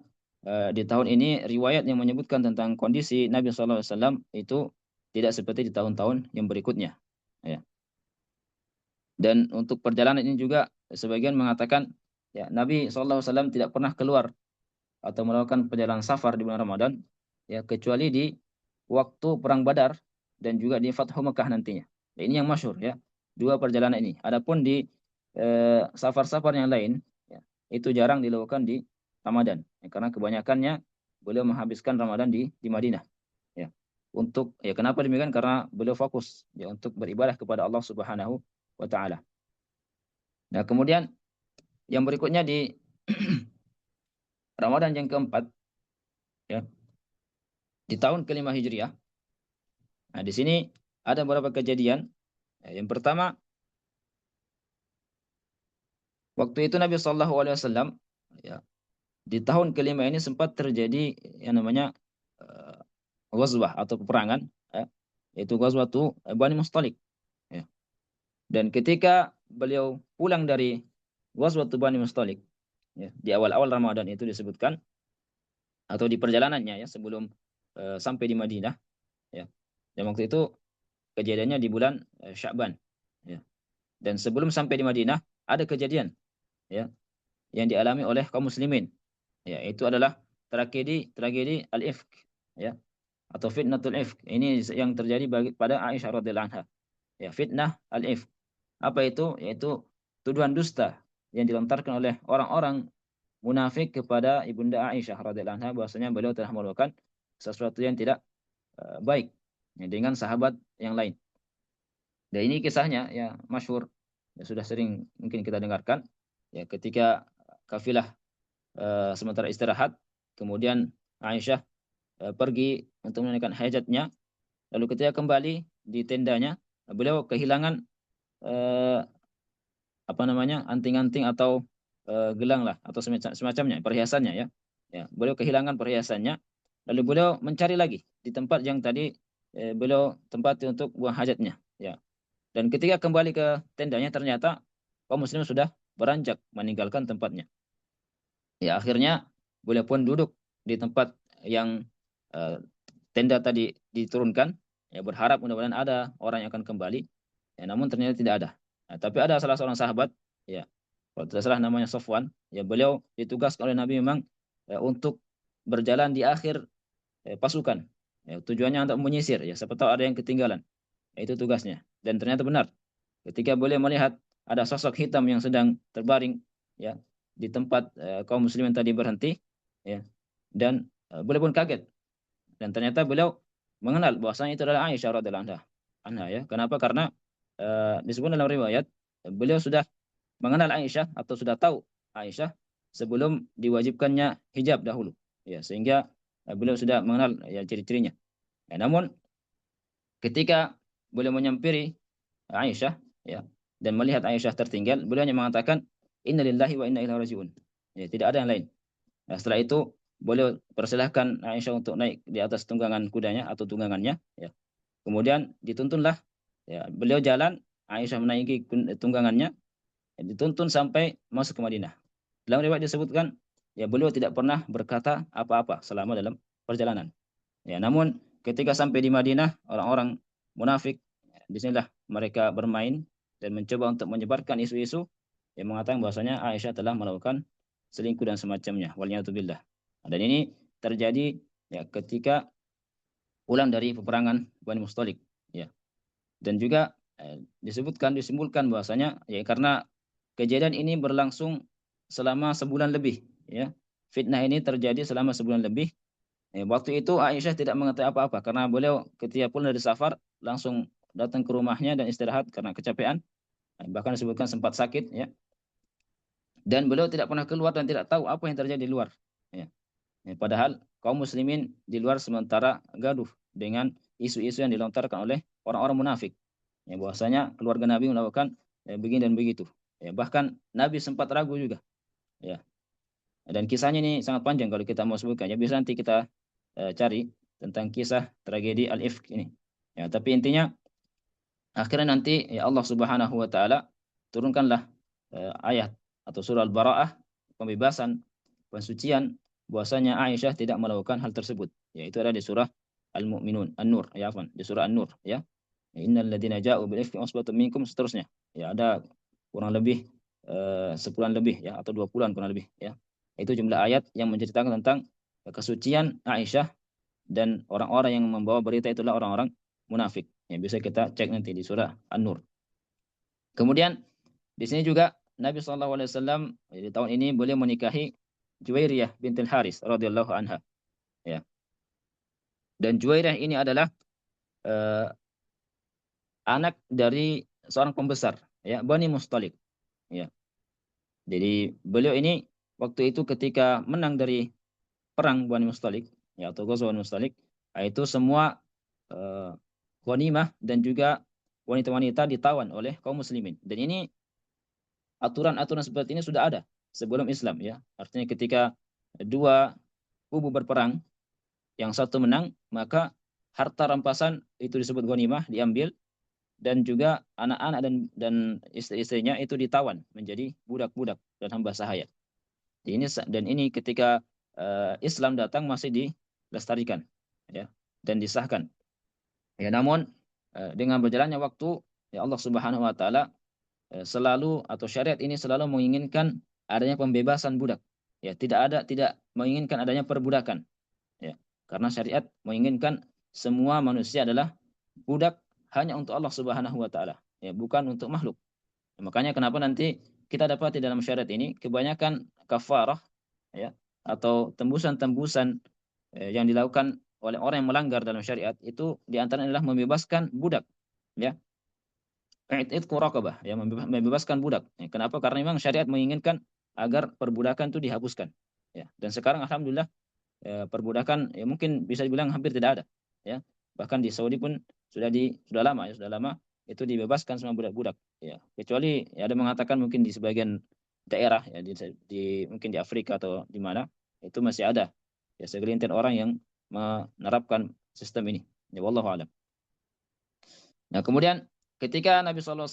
di tahun ini riwayat yang menyebutkan tentang kondisi Nabi SAW itu tidak seperti di tahun-tahun yang berikutnya. Ya. Dan untuk perjalanan ini juga sebagian mengatakan ya Nabi SAW tidak pernah keluar atau melakukan perjalanan safar di bulan Ramadan ya kecuali di waktu perang Badar dan juga di Fathu Mekah nantinya. Ya, ini yang masyhur ya. Dua perjalanan ini. Adapun di safar-safar yang lain ya, itu jarang dilakukan di Ramadan ya, karena kebanyakannya beliau menghabiskan Ramadan di Madinah ya. Untuk ya kenapa demikian? Karena beliau fokus ya untuk beribadah kepada Allah Subhanahu wa taala. Nah, kemudian yang berikutnya di Ramadan yang keempat ya, di tahun kelima Hijriah. Nah, di sini ada beberapa kejadian. Yang pertama, waktu itu Nabi Shallallahu Alaihi Wasallam ya, di tahun kelima ini sempat terjadi yang namanya uh, ghazwah atau peperangan, ya, yaitu ghazwah tu Bani Mustalik. Ya. Dan ketika beliau pulang dari ghazwah tu Bani Mustalik, ya, di awal-awal Ramadan itu disebutkan atau di perjalanannya ya sebelum sampai di Madinah, ya. Dan waktu itu kejadiannya di bulan Sya'ban, ya. Dan sebelum sampai di Madinah ada kejadian, ya, yang dialami oleh kaum muslimin. Ya, itu adalah tragedi tragedi Al-Ifk. ya, atau fitnatul ifk. Ini yang terjadi pada Aisyah radhiyallahu anha. Ya, fitnah al-ifk. Apa itu? Yaitu tuduhan dusta yang dilontarkan oleh orang-orang munafik kepada Ibunda Aisyah radhiyallahu anha bahwasanya beliau telah melakukan sesuatu yang tidak baik ya, dengan sahabat yang lain. Dan ini kisahnya ya masyhur, ya, sudah sering mungkin kita dengarkan ya ketika kafilah sementara istirahat, kemudian Aisyah pergi untuk menunaikan hajatnya, lalu ketika kembali di tendanya beliau kehilangan eh, apa namanya, anting-anting atau gelang lah atau semacamnya perhiasannya ya. Ya, beliau kehilangan perhiasannya, lalu beliau mencari lagi di tempat yang tadi beliau tempati untuk buang hajatnya ya. Dan ketika kembali ke tendanya ternyata kaum muslim sudah beranjak meninggalkan tempatnya. Ya, akhirnya beliau pun duduk di tempat yang eh, tenda tadi diturunkan, ya berharap mudah-mudahan ada orang yang akan kembali. Ya, namun ternyata tidak ada. Nah, tapi ada salah seorang sahabat, ya, kalau tidak salah namanya Sofwan, ya beliau ditugaskan oleh Nabi memang untuk berjalan di akhir pasukan. Ya, tujuannya untuk menyisir, ya, siapa tahu ada yang ketinggalan. Ya, itu tugasnya. Dan ternyata benar. Ketika beliau melihat ada sosok hitam yang sedang terbaring, ya, di tempat kaum muslimin tadi berhenti, ya, dan beliau pun kaget. Dan ternyata beliau mengenal bahwasanya itu adalah Aisyah radhiyallahu anha ya. Kenapa? Karena disebut dalam riwayat beliau sudah mengenal Aisyah atau sudah tahu Aisyah sebelum diwajibkannya hijab dahulu. Ya, sehingga beliau sudah mengenal ya ciri-cirinya. Ya, namun ketika beliau menyampiri Aisyah ya dan melihat Aisyah tertinggal, beliau hanya mengatakan innalillahi wa inna ilaihi rajiun. Ya, tidak ada yang lain. Nah, setelah itu beliau persilahkan Aisyah untuk naik di atas tunggangan kudanya atau tunggangannya. Ya. Kemudian dituntunlah. Ya, beliau jalan, Aisyah menaiki tunggangannya, ya, dituntun sampai masuk ke Madinah. Dalam riwayat disebutkan, ya beliau tidak pernah berkata apa-apa selama dalam perjalanan. Ya, namun ketika sampai di Madinah, orang-orang munafik, ya, disinilah mereka bermain dan mencoba untuk menyebarkan isu-isu yang mengatakan bahwasanya Aisyah telah melakukan selingkuh dan semacamnya. Waliyatubillah. Dan ini terjadi ya ketika pulang dari peperangan Bani Mustalik. Ya. Dan juga disimpulkan bahwasanya ya karena kejadian ini berlangsung selama sebulan lebih. Ya. Fitnah ini terjadi selama sebulan lebih. Waktu itu Aisyah tidak mengetahui apa-apa karena beliau ketika pulang dari safar langsung datang ke rumahnya dan istirahat karena kecapean. Bahkan disebutkan sempat sakit ya. Dan beliau tidak pernah keluar dan tidak tahu apa yang terjadi di luar. Ya. Padahal kaum muslimin di luar sementara gaduh dengan isu-isu yang dilontarkan oleh orang-orang munafik. Ya, bahwasanya keluarga Nabi melakukan begini dan begitu. Ya, bahkan Nabi sempat ragu juga. Ya. Dan kisahnya ini sangat panjang kalau kita mau sebutkan. Ya, bisa nanti kita cari tentang kisah tragedi Al-Ifk ini. Ya, tapi intinya akhirnya nanti ya Allah Subhanahu wa taala turunkanlah ayat atau surah Al-Bara'ah, pembebasan, pensucian bahwasanya Aisyah tidak melakukan hal tersebut. Yaitu ada di surah Al-Mu'minun, An-Nur, ya afwan, di surah An-Nur ya. Innal ladzina ja'u bil ifki usbatun minkum seterusnya. Ya ada kurang lebih sebulan lebih ya atau 2 bulan kurang lebih ya. Itu jumlah ayat yang menceritakan tentang kesucian Aisyah dan orang-orang yang membawa berita itulah orang-orang munafik. Yang bisa kita cek nanti di surah An-Nur. Kemudian di sini juga Nabi SAW di tahun ini boleh menikahi Juwairiyah bintil Haris radhiyallahu anha. Ya. Dan Juwairiyah ini adalah eh, anak dari seorang pembesar ya Bani Mustalik. Ya. Jadi beliau ini waktu itu ketika menang dari perang Bani Mustalik ya atau Ghazwa Bani Mustalik, itu semua eh, ghanimah dan juga wanita-wanita ditawan oleh kaum muslimin. Dan ini aturan-aturan seperti ini sudah ada sebelum Islam ya. Artinya ketika dua kubu berperang, yang satu menang, maka harta rampasan itu disebut ghanimah diambil dan juga anak-anak dan istri-istrinya itu ditawan menjadi budak-budak dan hamba sahaya. Dan ini ketika Islam datang masih dilestarikan ya dan disahkan. Ya namun dengan berjalannya waktu ya Allah Subhanahu wa taala selalu atau syariat ini selalu menginginkan adanya pembebasan budak. Ya, tidak menginginkan adanya perbudakan. Ya. Karena syariat menginginkan semua manusia adalah budak hanya untuk Allah Subhanahu wa taala, ya, bukan untuk makhluk. Makanya kenapa nanti kita dapati dalam syariat ini kebanyakan kafarah, ya, atau tembusan-tembusan yang dilakukan oleh orang yang melanggar dalam syariat itu diantaranya adalah membebaskan budak, ya, itu raqabah, ya, membebaskan budak. Ya, kenapa? Karena memang syariat menginginkan agar perbudakan itu dihapuskan. Ya, dan sekarang alhamdulillah perbudakan ya mungkin bisa dibilang hampir tidak ada. Ya, bahkan di Saudi pun sudah lama, ya, sudah lama itu dibebaskan semua budak-budak. Ya, kecuali ya, ada mengatakan mungkin di sebagian daerah, ya, mungkin di Afrika atau di mana itu masih ada ya segelintir orang yang menerapkan sistem ini. Ya, wallahu alam. Nah, kemudian ketika Nabi SAW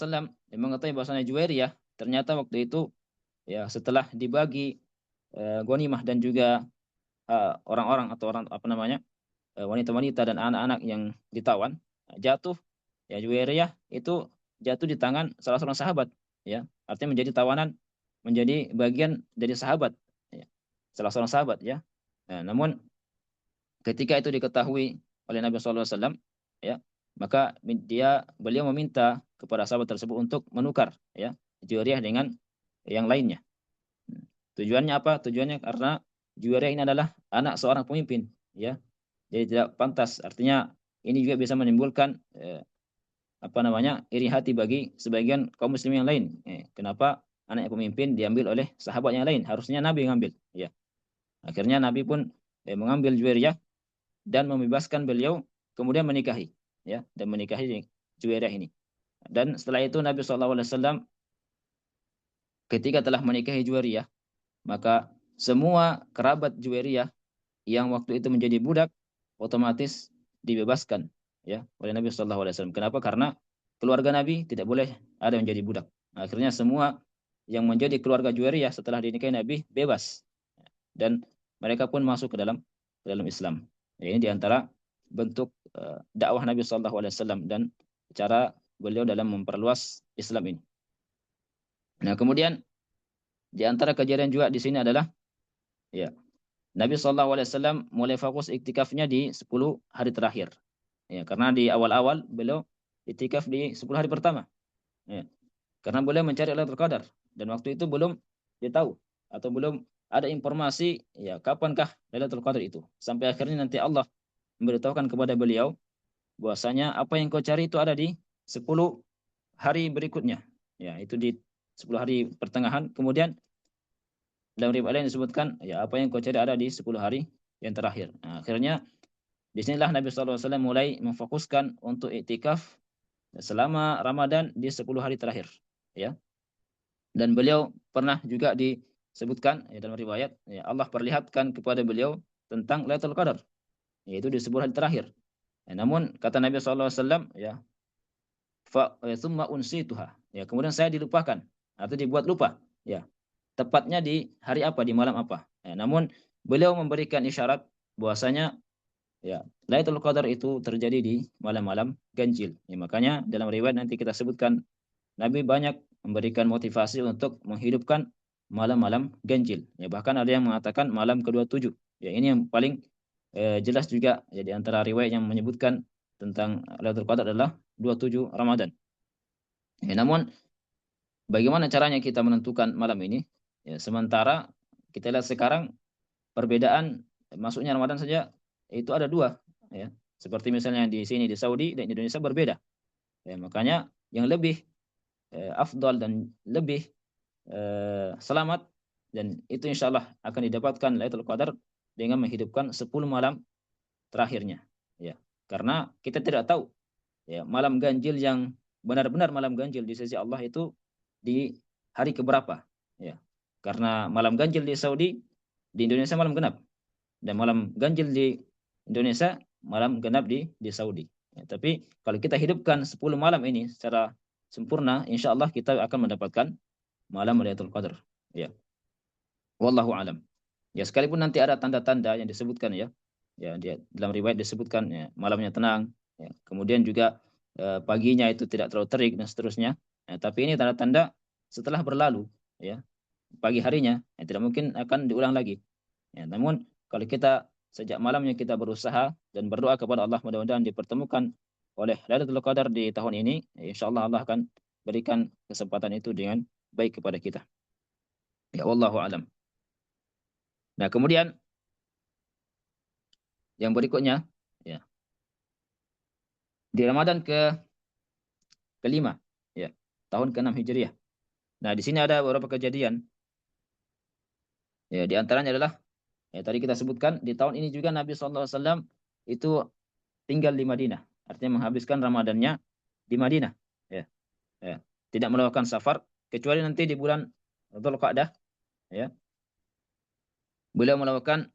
mengetahui bahwasanya Juwairiyah ternyata waktu itu ya setelah dibagi ghanimah dan juga orang-orang atau orang apa namanya wanita-wanita dan anak-anak yang ditawan jatuh, ya, Juwairiyah itu jatuh di tangan salah seorang sahabat, ya, artinya menjadi tawanan, menjadi bagian dari sahabat, ya, salah seorang sahabat, ya. Nah, namun ketika itu diketahui oleh Nabi SAW, ya, maka beliau meminta kepada sahabat tersebut untuk menukar, ya, Juwairiyah dengan yang lainnya. Tujuannya apa? Tujuannya karena Juwairiyah ini adalah anak seorang pemimpin, ya, jadi tidak pantas. Artinya ini juga bisa menimbulkan apa namanya iri hati bagi sebagian kaum muslimin yang lain. Kenapa anak pemimpin diambil oleh sahabat yang lain? Harusnya Nabi yang ambil. Ya, akhirnya Nabi pun mengambil Juwairiyah dan membebaskan beliau, kemudian menikahi, ya, dan menikahi Juwairiyah ini. Dan setelah itu Nabi SAW ketika telah menikahi Juwairiyah, maka semua kerabat Juwairiyah yang waktu itu menjadi budak otomatis dibebaskan, ya, oleh Nabi SAW. Kenapa? Karena keluarga Nabi tidak boleh ada yang menjadi budak. Akhirnya semua yang menjadi keluarga Juwairiyah setelah dinikahi Nabi bebas dan mereka pun masuk ke dalam Islam. Ya, ini diantara bentuk dakwah Nabi SAW dan cara beliau dalam memperluas Islam ini. Nah, kemudian di antara kejadian juga di sini adalah, ya, Nabi SAW mulai fokus iktikafnya di 10 hari terakhir. Ya, karena di awal-awal beliau iktikaf di 10 hari pertama. Ya, karena beliau mencari Lailatul Qadar dan waktu itu belum ditahu atau belum ada informasi ya kapankah Lailatul Qadar itu. Sampai akhirnya nanti Allah memberitahukan kepada beliau bahwasanya apa yang kau cari itu ada di 10 hari berikutnya. Ya, itu di 10 hari pertengahan. Kemudian dalam riwayat lain disebutkan ya apa yang kau cari ada di 10 hari yang terakhir. Nah, akhirnya disinilah Nabi SAW mulai memfokuskan untuk iktikaf selama Ramadan di 10 hari terakhir, ya. Dan beliau pernah juga disebutkan ya, dalam riwayat ya, Allah perlihatkan kepada beliau tentang Lailatul Qadar, yaitu di 10 hari terakhir. Ya, namun kata Nabi SAW, ya, thumma unsituha, ya, kemudian saya dilupakan atau dibuat lupa, ya, tepatnya di hari apa, di malam apa. Ya, namun beliau memberikan isyarat bahwasanya ya, Lailatul Qadar itu terjadi di malam-malam ganjil. Ya, makanya dalam riwayat nanti kita sebutkan Nabi banyak memberikan motivasi untuk menghidupkan malam-malam ganjil. Ya, bahkan ada yang mengatakan malam ke-27. Ya, ini yang paling jelas juga ya, di antara riwayat yang menyebutkan tentang Lailatul Qadar adalah 27 Ramadan. Ya, namun bagaimana caranya kita menentukan malam ini? Ya, sementara kita lihat sekarang perbedaan masuknya Ramadan saja itu ada dua, ya. Seperti misalnya di sini di Saudi dan Indonesia berbeda. Ya, makanya yang lebih afdal dan lebih selamat dan itu insya Allah akan didapatkan Lailatul Qadar dengan menghidupkan 10 malam terakhirnya, ya. Karena kita tidak tahu ya malam ganjil yang benar-benar malam ganjil di sisi Allah itu di hari keberapa, ya. Karena malam ganjil di Saudi, di Indonesia malam genap, dan malam ganjil di Indonesia malam genap di Saudi. Ya, tapi kalau kita hidupkan 10 malam ini secara sempurna, insya Allah kita akan mendapatkan malam Lailatul Qadar. Ya, wallahu alam. Ya, sekalipun nanti ada tanda-tanda yang disebutkan, ya. Ya, dia dalam riwayat disebutkan ya, malamnya tenang, ya. Kemudian juga paginya itu tidak terlalu terik dan seterusnya. Ya, tapi ini tanda-tanda setelah berlalu, ya. Pagi harinya ya, tidak mungkin akan diulang lagi. Ya, namun kalau kita sejak malamnya kita berusaha dan berdoa kepada Allah mudah-mudahan dipertemukan oleh Lailatul Qadar di tahun ini, insyaallah Allah akan berikan kesempatan itu dengan baik kepada kita. Ya wallahu alam. Nah, kemudian yang berikutnya ya, di Ramadan kelima ya, tahun ke-6 Hijriah. Nah, di sini ada beberapa kejadian. Ya, di antaranya adalah ya tadi kita sebutkan di tahun ini juga Nabi SAW itu tinggal di Madinah. Artinya menghabiskan Ramadannya di Madinah. Ya, ya. Tidak melakukan safar kecuali nanti di bulan Dzulqa'dah ya. Beliau melakukan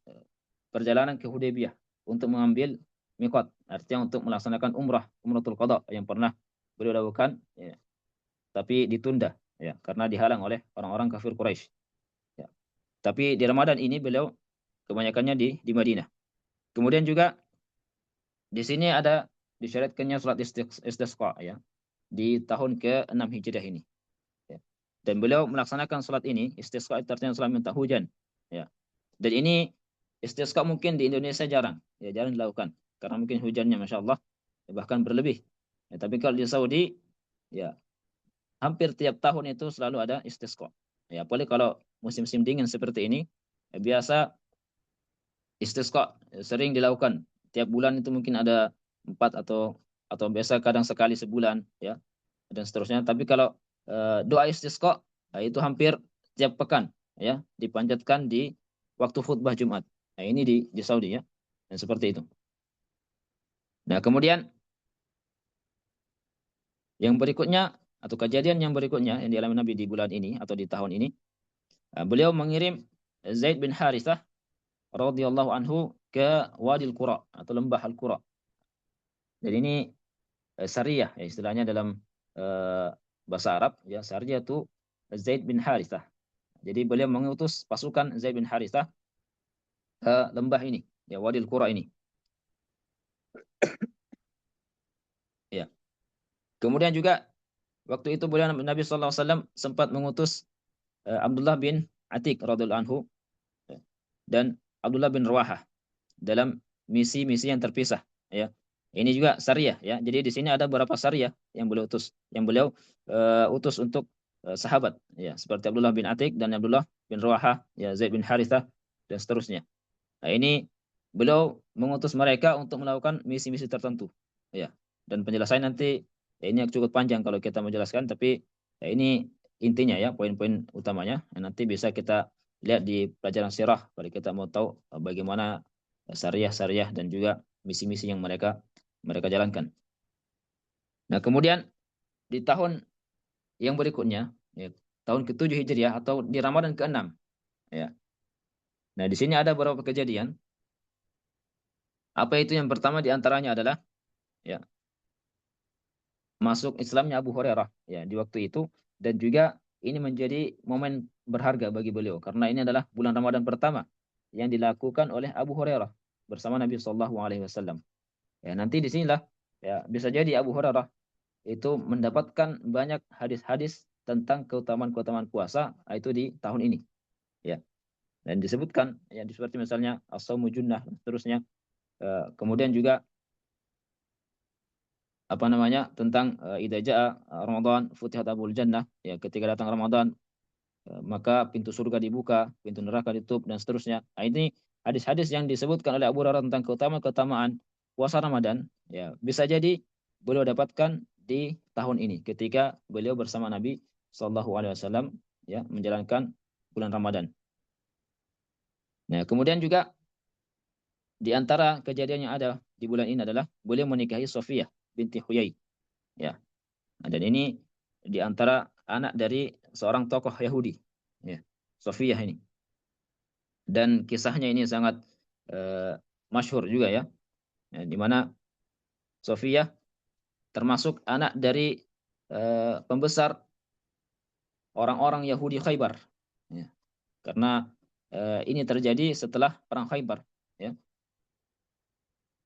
perjalanan ke Hudaybiyah untuk mengambil miqat, artinya untuk melaksanakan umratul qada yang pernah beliau lakukan ya, tapi ditunda ya karena dihalang oleh orang-orang kafir Quraisy. Ya. Tapi di Ramadan ini beliau kebanyakannya di Madinah. Kemudian juga di sini ada disyariatkannya salat istisqa ya di tahun ke-6 Hijriah ini. Ya. Dan beliau melaksanakan salat ini istisqa itu artinya salat minta hujan. Ya. Dan ini istisqa mungkin di Indonesia jarang, ya jarang dilakukan karena mungkin hujannya masya Allah ya, bahkan berlebih. Ya, tapi kalau di Saudi ya hampir tiap tahun itu selalu ada istisqa. Ya, apalagi kalau musim-musim dingin seperti ini ya, biasa istisqa sering dilakukan. Tiap bulan itu mungkin ada 4 atau biasa kadang sekali sebulan ya dan seterusnya. Tapi kalau doa istisqa itu hampir tiap pekan ya dipanjatkan di waktu khutbah Jumat. Nah, ini di Saudi ya. Dan seperti itu. Nah, kemudian yang berikutnya atau kejadian yang berikutnya yang dialami Nabi di bulan ini atau di tahun ini, beliau mengirim Zaid bin Harithah radhiyallahu anhu ke Wadil Qura atau lembah Al-Qura. Jadi ini Sariyah ya istilahnya dalam uh, bahasa Arab ya Sariyah itu Zaid bin Harithah. Jadi beliau mengutus pasukan Zaid bin Harithah ke lembah ini ya Wadil Qura ini. Ya. Kemudian juga waktu itu beliau Nabi sallallahu alaihi wasallam sempat mengutus Abdullah bin Atik radhiyallahu anhu ya, dan Abdullah bin Rawahah dalam misi-misi yang terpisah ya. Ini juga syariah ya. Jadi di sini ada beberapa syariah yang beliau utus, utus untuk sahabat ya, seperti Abdullah bin Atik dan Abdullah bin Rawahah, ya Zaid bin Harithah dan seterusnya. Nah, ini beliau mengutus mereka untuk melakukan misi-misi tertentu ya. Dan penjelasan nanti ya, ini cukup panjang kalau kita menjelaskan tapi ya, ini intinya ya poin-poin utamanya. Nanti bisa kita lihat di pelajaran sirah kalau kita mau tahu bagaimana syariah-syariah dan juga misi-misi yang mereka mereka jalankan. Nah, kemudian di tahun yang berikutnya, ya, tahun ke-7 Hijriah atau di Ramadan ke-6, ya. Nah, di sini ada beberapa kejadian. Apa itu yang pertama di antaranya adalah ya, masuk Islamnya Abu Hurairah ya di waktu itu dan juga ini menjadi momen berharga bagi beliau karena ini adalah bulan Ramadan pertama yang dilakukan oleh Abu Hurairah bersama Nabi Shallallahu alaihi wasallam. Ya, nanti di sinilah ya bisa jadi Abu Hurairah itu mendapatkan banyak hadis-hadis tentang keutamaan-keutamaan puasa itu di tahun ini ya dan disebutkan ya seperti misalnya as-saumu junnah dan seterusnya. Kemudian juga apa namanya tentang idza jaa Ramadan futihat abul jannah ya ketika datang Ramadan maka pintu surga dibuka, pintu neraka ditutup dan seterusnya. Nah, ini hadis-hadis yang disebutkan oleh Abu Hurairah tentang keutamaan puasa Ramadan ya bisa jadi beliau dapatkan di tahun ini ketika beliau bersama Nabi Shallallahu alaihi wasallam ya menjalankan bulan Ramadan. Nah, kemudian juga di antara kejadian yang ada di bulan ini adalah beliau menikahi Sofiyah binti Huyai ya. Nah, dan ini di antara anak dari seorang tokoh Yahudi ya. Sofiyah ini. Dan kisahnya ini sangat uh, masyhur juga ya. Ya, di mana Sofiyah termasuk anak dari pembesar orang-orang Yahudi Khaybar. Ya. Karena ini terjadi setelah perang Khaybar ya.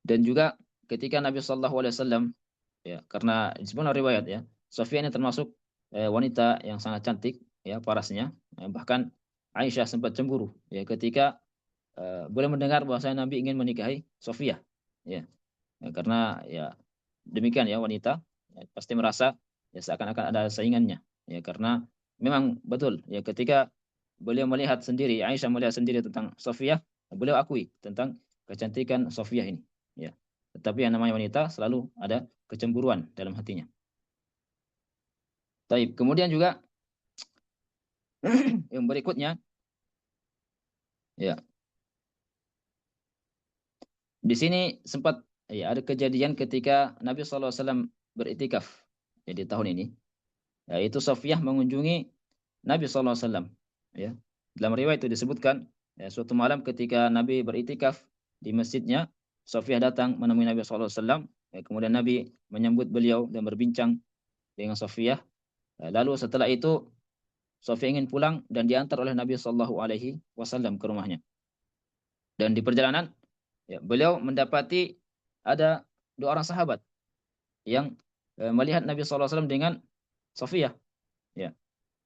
Dan juga ketika Nabi Shallallahu alaihi wasallam ya karena disebutkan riwayat ya Sofiyah ini termasuk wanita yang sangat cantik ya parasnya bahkan Aisyah sempat cemburu ya ketika boleh mendengar bahwa Nabi ingin menikahi Sofia. Ya, karena ya demikian ya wanita ya, pasti merasa ya seakan-akan ada saingannya. Ya karena memang betul ya ketika beliau melihat sendiri, Aisyah melihat sendiri tentang Sofia, beliau akui tentang kecantikan Sofia ini. Ya. Tetapi yang namanya wanita selalu ada kecemburuan dalam hatinya. Taib. Kemudian juga yang berikutnya, ya di sini sempat ya ada kejadian ketika Nabi SAW beriktikaf ya, di tahun ini. Yaitu Safiyah mengunjungi Nabi SAW. Ya. Dalam riwayat itu disebutkan, ya, suatu malam ketika Nabi beriktikaf di masjidnya, Safiyah datang menemui Nabi SAW. Ya, kemudian Nabi menyambut beliau dan berbincang dengan Safiyah. Ya, lalu setelah itu Safiyah ingin pulang dan diantar oleh Nabi SAW ke rumahnya. Dan di perjalanan, ya, beliau mendapati ada dua orang sahabat yang melihat Nabi SAW dengan Safiyah. Ya.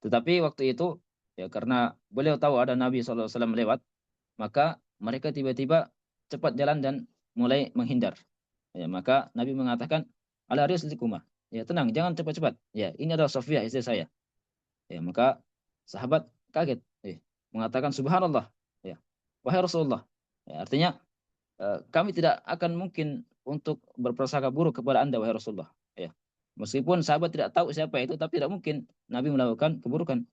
Tetapi waktu itu ya karena beliau tahu ada Nabi SAW lewat, maka mereka tiba-tiba cepat jalan dan mulai menghindar. Ya, maka Nabi mengatakan, "Ala rislikuma." Ya, tenang, jangan cepat-cepat. Ya, ini adalah Sofia istri saya. Ya, maka sahabat kaget, mengatakan subhanallah. Ya, wahai Rasulullah. Ya, artinya kami tidak akan mungkin untuk berprasangka buruk kepada Anda wahai Rasulullah. Ya. Meskipun sahabat tidak tahu siapa itu, tapi tidak mungkin Nabi melakukan keburukan.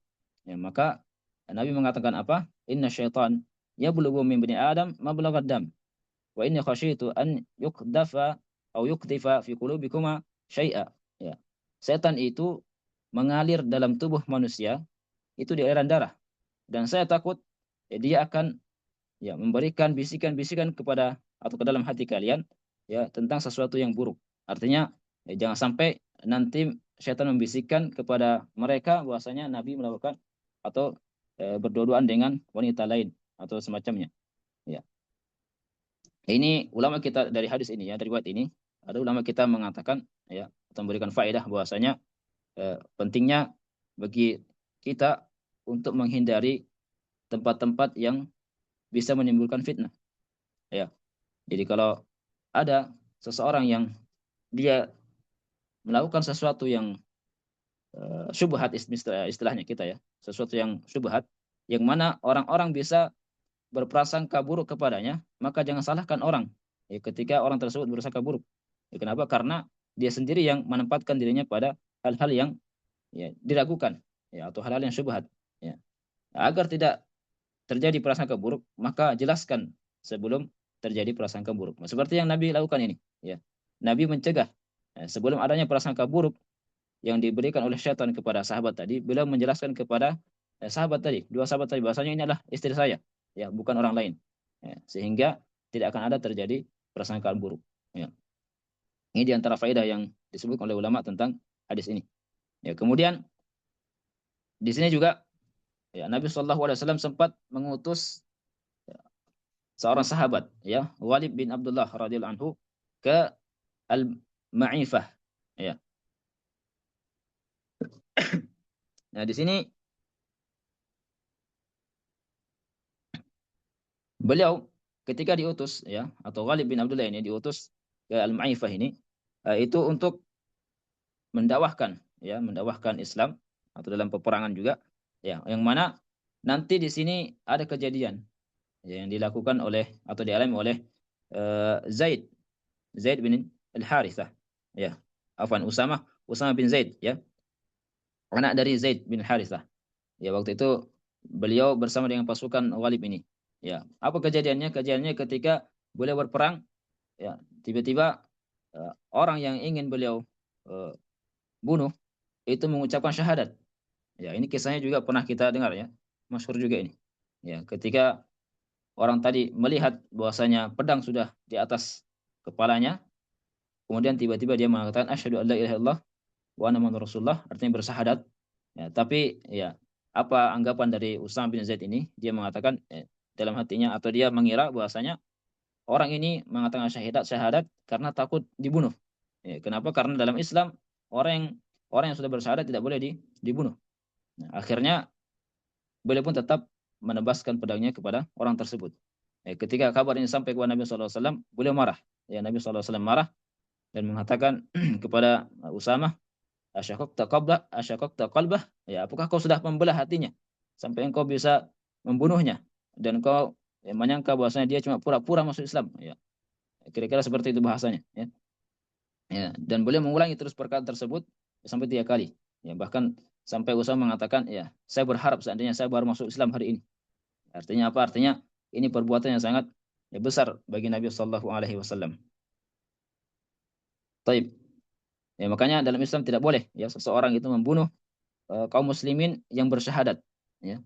Ya, maka Nabi mengatakan apa? Inna syaitan yablughu min bani Adam mablagad dam. Wa inni khasyitu an yukdafa atau yukdifa fi qulubikuma syai'a. Ya. Setan itu mengalir dalam tubuh manusia itu di aliran darah. Dan saya takut ya, dia akan ya memberikan bisikan-bisikan kepada atau ke dalam hati kalian ya tentang sesuatu yang buruk. Artinya ya, jangan sampai nanti setan membisikkan kepada mereka bahwasanya Nabi melakukan atau berdua-duaan dengan wanita lain atau semacamnya. Ya. Ini ulama kita dari hadis ini ya, dari riwayat ini, ada ulama kita mengatakan ya atau memberikan faedah bahwasanya pentingnya bagi kita untuk menghindari tempat-tempat yang bisa menimbulkan fitnah. Ya. Jadi kalau ada seseorang yang dia melakukan sesuatu yang syubhat istilahnya kita ya, sesuatu yang syubhat yang mana orang-orang bisa berprasangka buruk kepadanya, maka jangan salahkan orang ya, ketika orang tersebut berprasangka buruk. Ya, kenapa? Karena dia sendiri yang menempatkan dirinya pada hal-hal yang ya, diragukan ya, atau hal-hal yang syubhat. Ya. Agar tidak terjadi prasangka buruk, maka jelaskan sebelum terjadi prasangka buruk. Seperti yang Nabi lakukan ini. Ya. Nabi mencegah sebelum adanya prasangka buruk yang diberikan oleh syaitan kepada sahabat tadi, beliau menjelaskan kepada sahabat tadi, dua sahabat tadi, bahasanya ini adalah istri saya, ya bukan orang lain. Ya. Sehingga tidak akan ada terjadi prasangkaan buruk. Ya. Ini diantara faedah yang disebut oleh ulama tentang hadis ini. Ya, kemudian di sini juga ya, Nabi SAW sempat mengutus seorang sahabat ya Walid bin Abdullah radhiyallahu anhu ke Al-Ma'ifah ya. Nah, di sini beliau ketika diutus ya atau Walid bin Abdullah ini diutus ke Al-Ma'ifah ini itu untuk mendakwahkan ya, mendakwahkan Islam atau dalam peperangan juga ya, yang mana nanti di sini ada kejadian ya, yang dilakukan oleh atau dialami oleh Zaid Zaid bin Al-Harithah ya. Afwan, Usama bin Zaid ya, anak dari Zaid bin Harithah. Ya, waktu itu beliau bersama dengan pasukan Walid ini. Ya, apa kejadiannya? Kejadiannya ketika beliau berperang, ya, tiba-tiba orang yang ingin beliau uh, bunuh itu mengucapkan syahadat. Ya, ini kisahnya juga pernah kita dengar ya, masyhur juga ini. Ya, ketika orang tadi melihat bahwasanya pedang sudah di atas kepalanya, kemudian tiba-tiba dia mengatakan asyhadu alla ilaha illallah wa anna muhammadar rasulullah, artinya bersyahadat. Ya, tapi ya apa anggapan dari Usama bin Zaid ini? Dia mengatakan dalam hatinya atau dia mengira bahwasanya orang ini mengatakan syahadat syahadat karena takut dibunuh. Ya, kenapa? Karena dalam Islam orang yang orang yang sudah bersyahadat tidak boleh dibunuh. Nah, akhirnya beliau pun tetap menebaskan pedangnya kepada orang tersebut. Ketika kabar ini sampai kepada Nabi SAW, beliau marah. Ya, Nabi SAW marah dan mengatakan kepada Usamah, asyaqaqta qalbah, ya, apakah kau sudah membelah hatinya sampai engkau bisa membunuhnya dan kau menyangka bahwasanya dia cuma pura-pura masuk Islam, ya. Kira-kira seperti itu bahasanya, ya. Ya, dan beliau mengulangi terus perkataan tersebut sampai 3 kali. Ya, bahkan sampai Usamah mengatakan, ya, saya berharap seandainya saya baru masuk Islam hari ini. Artinya apa? Artinya ini perbuatan yang sangat, ya, besar bagi Nabi Shallallahu Alaihi Wasallam. Taib. Ya, makanya dalam Islam tidak boleh, ya, seseorang itu membunuh kaum muslimin yang bersyahadat. Ya.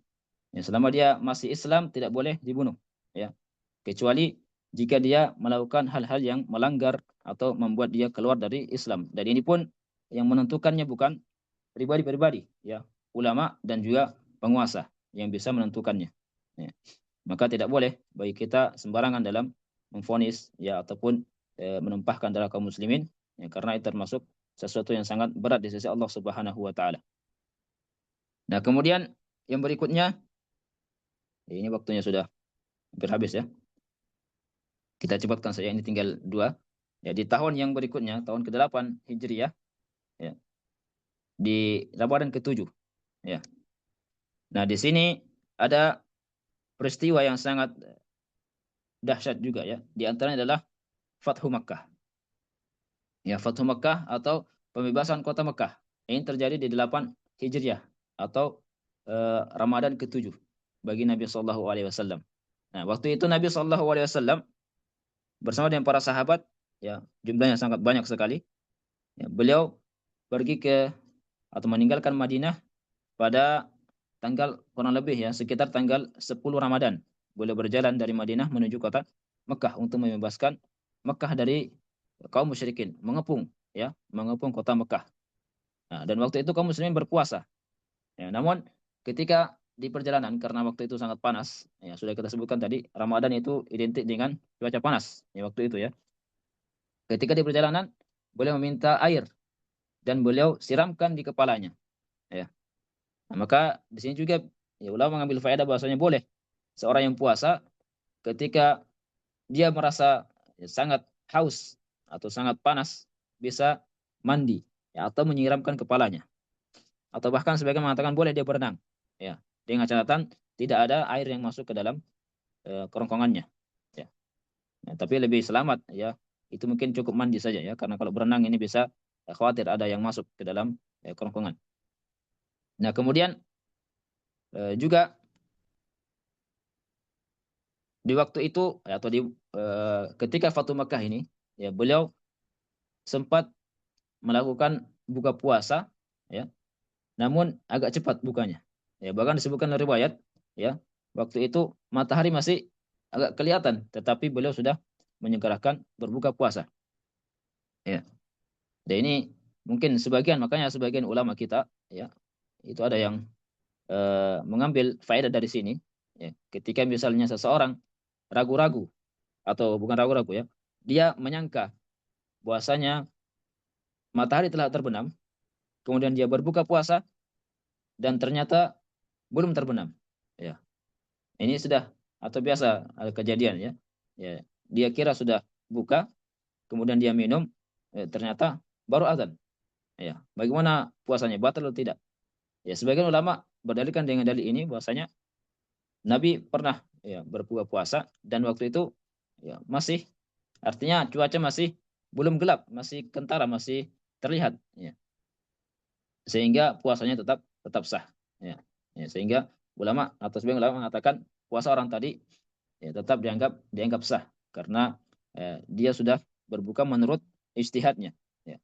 Ya, selama dia masih Islam tidak boleh dibunuh. Ya. Kecuali jika dia melakukan hal-hal yang melanggar atau membuat dia keluar dari Islam. Dan ini pun yang menentukannya bukan pribadi-pribadi, ya, ulama dan juga penguasa yang bisa menentukannya. Ya. Maka tidak boleh bagi kita sembarangan dalam memvonis, ya, ataupun menumpahkan darah kaum muslimin, ya, karena itu termasuk sesuatu yang sangat berat di sisi Allah Subhanahu wa taala. Nah, kemudian yang berikutnya, ya, ini waktunya sudah hampir habis, ya. Kita cepatkan saja, ini tinggal 2. Ya, di tahun yang berikutnya, tahun ke-8 Hijriah, ya, di Ramadan ke-7, ya. Nah, di sini ada peristiwa yang sangat dahsyat juga, ya. Di antaranya adalah Fathu Makkah. Ya, Fathu Makkah atau pembebasan kota Makkah. Ini terjadi di 8 Hijriah atau Ramadan ke-7 bagi Nabi Shallallahu alaihi wasallam. Nah, waktu itu Nabi Shallallahu alaihi wasallam bersama dengan para sahabat, ya, jumlahnya sangat banyak sekali. Ya, beliau pergi ke atau meninggalkan Madinah pada tanggal kurang lebih, ya, sekitar tanggal 10 Ramadan. Beliau berjalan dari Madinah menuju kota Mekah untuk membebaskan Mekah dari kaum musyrikin, mengepung, ya, mengepung kota Mekah. Nah, dan waktu itu kaum muslimin berpuasa. Ya, namun ketika di perjalanan karena waktu itu sangat panas, ya, sudah kita sebutkan tadi Ramadan itu identik dengan cuaca panas, ya, waktu itu, ya. Ketika di perjalanan beliau meminta air dan beliau siramkan di kepalanya, ya. Nah, maka di sini juga, ya, ulama mengambil faedah bahwasanya boleh seorang yang puasa ketika dia merasa, ya, sangat haus atau sangat panas bisa mandi, ya, atau menyiramkan kepalanya, atau bahkan sebagian mengatakan boleh dia berenang, ya, dengan catatan tidak ada air yang masuk ke dalam kerongkongannya, ya. Nah, tapi lebih selamat, ya, itu mungkin cukup mandi saja, ya, karena kalau berenang ini bisa, khawatir ada yang masuk ke dalam kerongkongan. Nah, kemudian juga di waktu itu, atau di ketika Fatu Makkah ini, ya, beliau sempat melakukan buka puasa, ya, namun agak cepat bukanya, ya, bahkan disebutkan dalam riwayat, ya, waktu itu matahari masih agak kelihatan tetapi beliau sudah menyegerakan berbuka puasa, ya. Dan ini mungkin sebagian, makanya sebagian ulama kita, ya, itu ada yang mengambil faedah dari sini, ya, ketika misalnya seseorang ragu-ragu atau bukan ragu-ragu, ya, dia menyangka bahwasanya matahari telah terbenam, kemudian dia berbuka puasa dan ternyata belum terbenam. Ya, ini sudah atau biasa ada kejadian, ya. Ya, dia kira sudah buka, kemudian dia minum, ternyata baru azan. Ya, bagaimana puasanya? Batal atau tidak? Ya, sebagian ulama berdalilkan dengan dalil ini bahwasanya Nabi pernah, ya, berbuka puasa dan waktu itu, ya, masih, artinya cuaca masih belum gelap, masih kentara, masih terlihat, ya. Sehingga puasanya tetap tetap sah, ya. Ya, sehingga ulama atau sebagian ulama mengatakan puasa orang tadi, ya, tetap dianggap dianggap sah karena dia sudah berbuka menurut ijtihadnya, ya.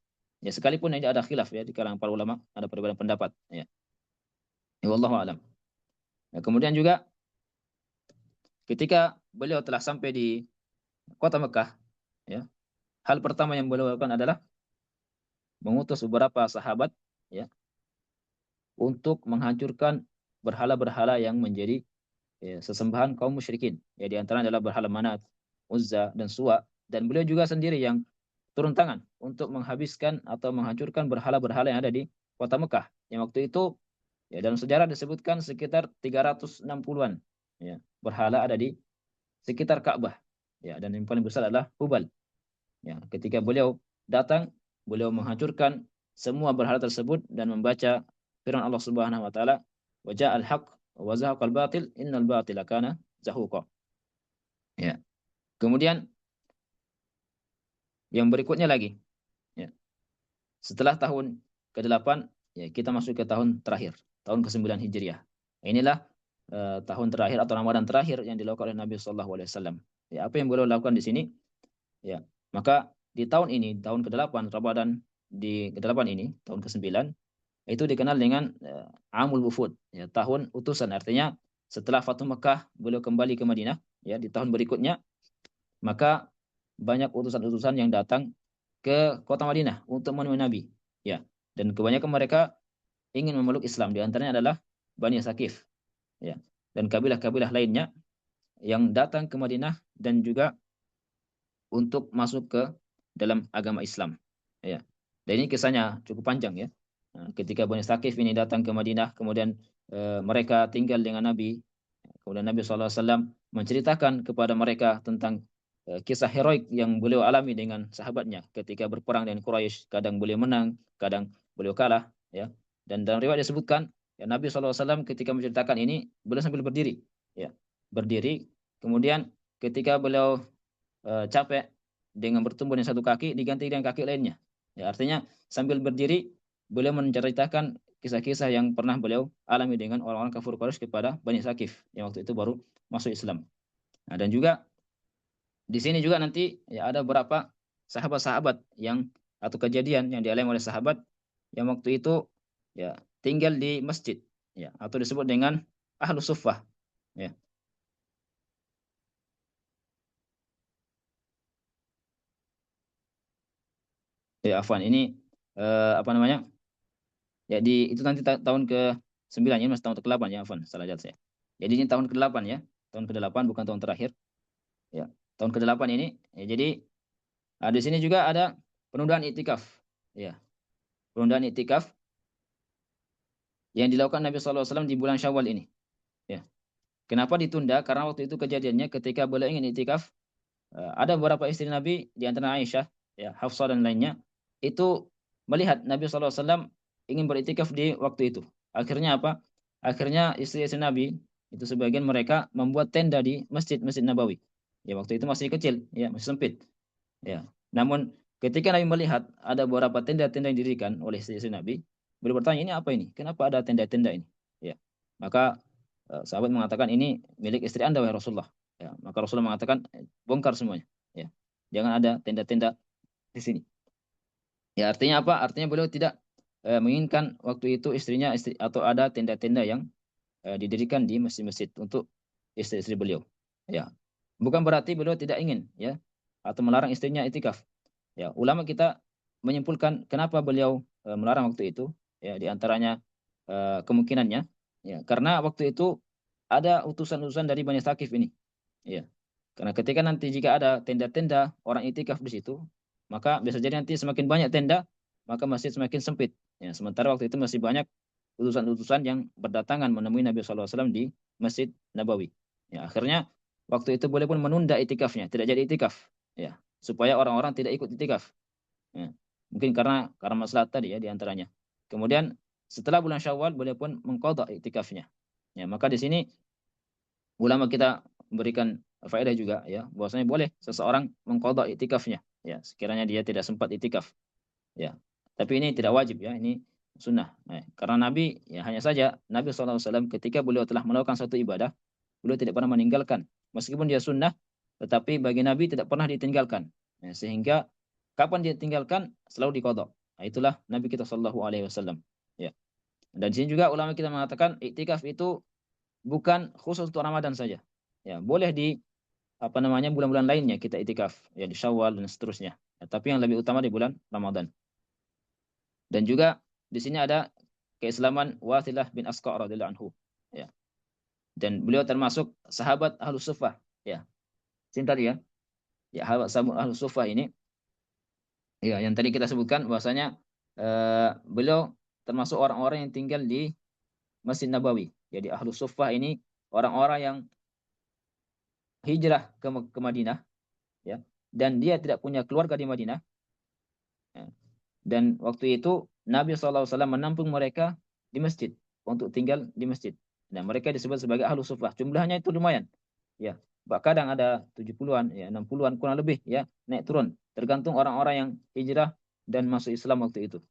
Ya, sekalipun ini ada khilaf, ya, di kalangan para ulama, ada perbedaan pendapat, ya. Ya, wallahu alam. Ya, kemudian juga ketika beliau telah sampai di kota Mekah, ya, hal pertama yang beliau lakukan adalah mengutus beberapa sahabat, ya, untuk menghancurkan berhala-berhala yang menjadi, ya, sesembahan kaum musyrikin. Ya, di antara adalah berhala Manat, Uzza, dan Suwa. Dan beliau juga sendiri yang turun tangan untuk menghabiskan atau menghancurkan berhala-berhala yang ada di kota Mekah. Yang waktu itu, ya, dalam sejarah disebutkan sekitar 360-an, ya, berhala ada di sekitar Ka'bah. Ya, dan yang paling besar adalah Hubal. Ya, ketika beliau datang, beliau menghancurkan semua berhala tersebut dan membaca firman Allah Subhanahu wa taala, "Wa ja'al haqq wa zahaqal batil, innal batila kana zahuqa." Ya. Kemudian yang berikutnya lagi, ya. Setelah tahun ke-8, ya kita masuk ke tahun terakhir, tahun ke-9 Hijriah. Inilah tahun terakhir atau Ramadan terakhir yang dilakukan oleh Nabi Shallallahu alaihi wasallam. Ya, apa yang beliau lakukan di sini? Ya. Maka di tahun ini, tahun ke-8 Ramadan di ke-8 ini, tahun ke-9, itu dikenal dengan Amul Wufud, ya, tahun utusan. Artinya setelah Fatu Mekah beliau kembali ke Madinah, ya, di tahun berikutnya, maka banyak utusan-utusan yang datang ke kota Madinah untuk menemui Nabi, ya. Dan kebanyakan mereka ingin memeluk Islam, di antaranya adalah Bani Sakif, ya. Dan kabilah-kabilah lainnya yang datang ke Madinah dan juga untuk masuk ke dalam agama Islam. Ya. Dan ini kisahnya cukup panjang, ya. Nah, ketika Bani Sakif ini datang ke Madinah, kemudian mereka tinggal dengan Nabi. Kemudian Nabi SAW menceritakan kepada mereka tentang kisah heroik yang beliau alami dengan sahabatnya ketika berperang dengan Quraisy. Kadang beliau menang, kadang beliau kalah. Ya. Dan dalam riwayat disebutkan, ya, Nabi SAW ketika menceritakan ini, beliau sambil berdiri. Ya. Berdiri, kemudian ketika beliau capek dengan bertumbuh dengan satu kaki diganti dengan kaki lainnya. Ya, artinya sambil berdiri beliau menceritakan kisah-kisah yang pernah beliau alami dengan orang-orang kafir Quraisy kepada Bani Sakif yang waktu itu baru masuk Islam. Nah, dan juga di sini juga nanti ya ada beberapa sahabat-sahabat yang atau kejadian yang dialami oleh sahabat yang waktu itu ya tinggal di masjid, ya, atau disebut dengan Ahlus Suffah, ya. Ya, afwan ini apa namanya? Jadi itu nanti tahun ke-9, ini masih tahun ke-8, ya, Afan, salah jawab saya. Jadi ini tahun ke-8, ya. Tahun ke-8 bukan tahun terakhir, ya. Tahun ke-8 ini, ya, jadi di sini juga ada penundaan iktikaf, ya. Penundaan iktikaf yang dilakukan Nabi SAW di bulan Syawal ini, ya. Kenapa ditunda? Karena waktu itu kejadiannya ketika beliau ingin iktikaf, ada beberapa istri Nabi di antara Aisyah, ya, Hafsah dan lainnya itu melihat Nabi SAW ingin beriktikaf di waktu itu. Akhirnya apa? Akhirnya istri-istri Nabi itu sebagian mereka membuat tenda di Masjid Nabawi. Ya, waktu itu masih kecil, ya, masih sempit. Ya. Namun ketika Nabi melihat ada beberapa tenda-tenda yang didirikan oleh istri-istri Nabi, beliau bertanya, ini apa ini? Kenapa ada tenda-tenda ini? Ya. Maka sahabat mengatakan, ini milik istri Anda, wahai Rasulullah. Ya. Maka Rasulullah mengatakan, bongkar semuanya. Ya. Jangan ada tenda-tenda di sini. Ya, artinya apa? Artinya beliau tidak menginginkan waktu itu istrinya atau ada tenda-tenda yang didirikan di masjid-masjid untuk istri-istri beliau. Ya. Bukan berarti beliau tidak ingin, ya, atau melarang istrinya itikaf. Ya, ulama kita menyimpulkan kenapa beliau melarang waktu itu, ya, di antaranya kemungkinannya, ya, karena waktu itu ada utusan-utusan dari Bani Thaqif ini, ya. Karena ketika nanti jika ada tenda-tenda orang itikaf di situ, maka bisa jadi nanti semakin banyak tenda, maka masjid semakin sempit. Ya, sementara waktu itu masih banyak utusan-utusan yang berdatangan menemui Nabi SAW di Masjid Nabawi. Ya, akhirnya waktu itu boleh pun menunda itikafnya, tidak jadi itikaf, ya, supaya orang-orang tidak ikut itikaf. Ya. Mungkin karena masalah tadi, ya, di antaranya. Kemudian setelah bulan Syawal boleh pun mengqadha itikafnya. Ya, maka di sini ulama kita memberikan faedah juga, ya, bahwasanya boleh seseorang mengqadha iktikafnya, ya, sekiranya dia tidak sempat iktikaf, ya. Tapi ini tidak wajib, ya, ini sunnah. Karena Nabi, ya, hanya saja Nabi SAW ketika beliau telah melakukan satu ibadah, beliau tidak pernah meninggalkan. Meskipun dia sunnah, tetapi bagi Nabi tidak pernah ditinggalkan. Ya, sehingga kapan dia tinggalkan selalu diqadha. Nah, itulah Nabi kita Shallallahu Alaihi Wasallam. Ya. Dan di sini juga ulama kita mengatakan iktikaf itu bukan khusus untuk Ramadan saja. Ya, boleh di apa namanya bulan-bulan lainnya kita iktikaf, ya, di Syawal dan seterusnya. Ya, tapi yang lebih utama di bulan Ramadan. Dan juga di sini ada keislaman Wathilah bin Asqa radhiyallahu anhu. Ya. Dan beliau termasuk sahabat Ahlus Suffah. Ya. Sini tadi, ya. Ya, sahabat Ahlus Suffah ini, ya, yang tadi kita sebutkan bahwasanya beliau termasuk orang-orang yang tinggal di Masjid Nabawi. Jadi Ahlus Suffah ini orang-orang yang hijrah ke Madinah, ya, dan dia tidak punya keluarga di Madinah, ya, dan waktu itu Nabi SAW menampung mereka di masjid untuk tinggal di masjid. Nah, mereka disebut sebagai ahlu suffah. Jumlahnya itu lumayan. Ya, kadang ada 70-an, ya, 60-an kurang lebih, ya, naik turun. Tergantung orang-orang yang hijrah dan masuk Islam waktu itu.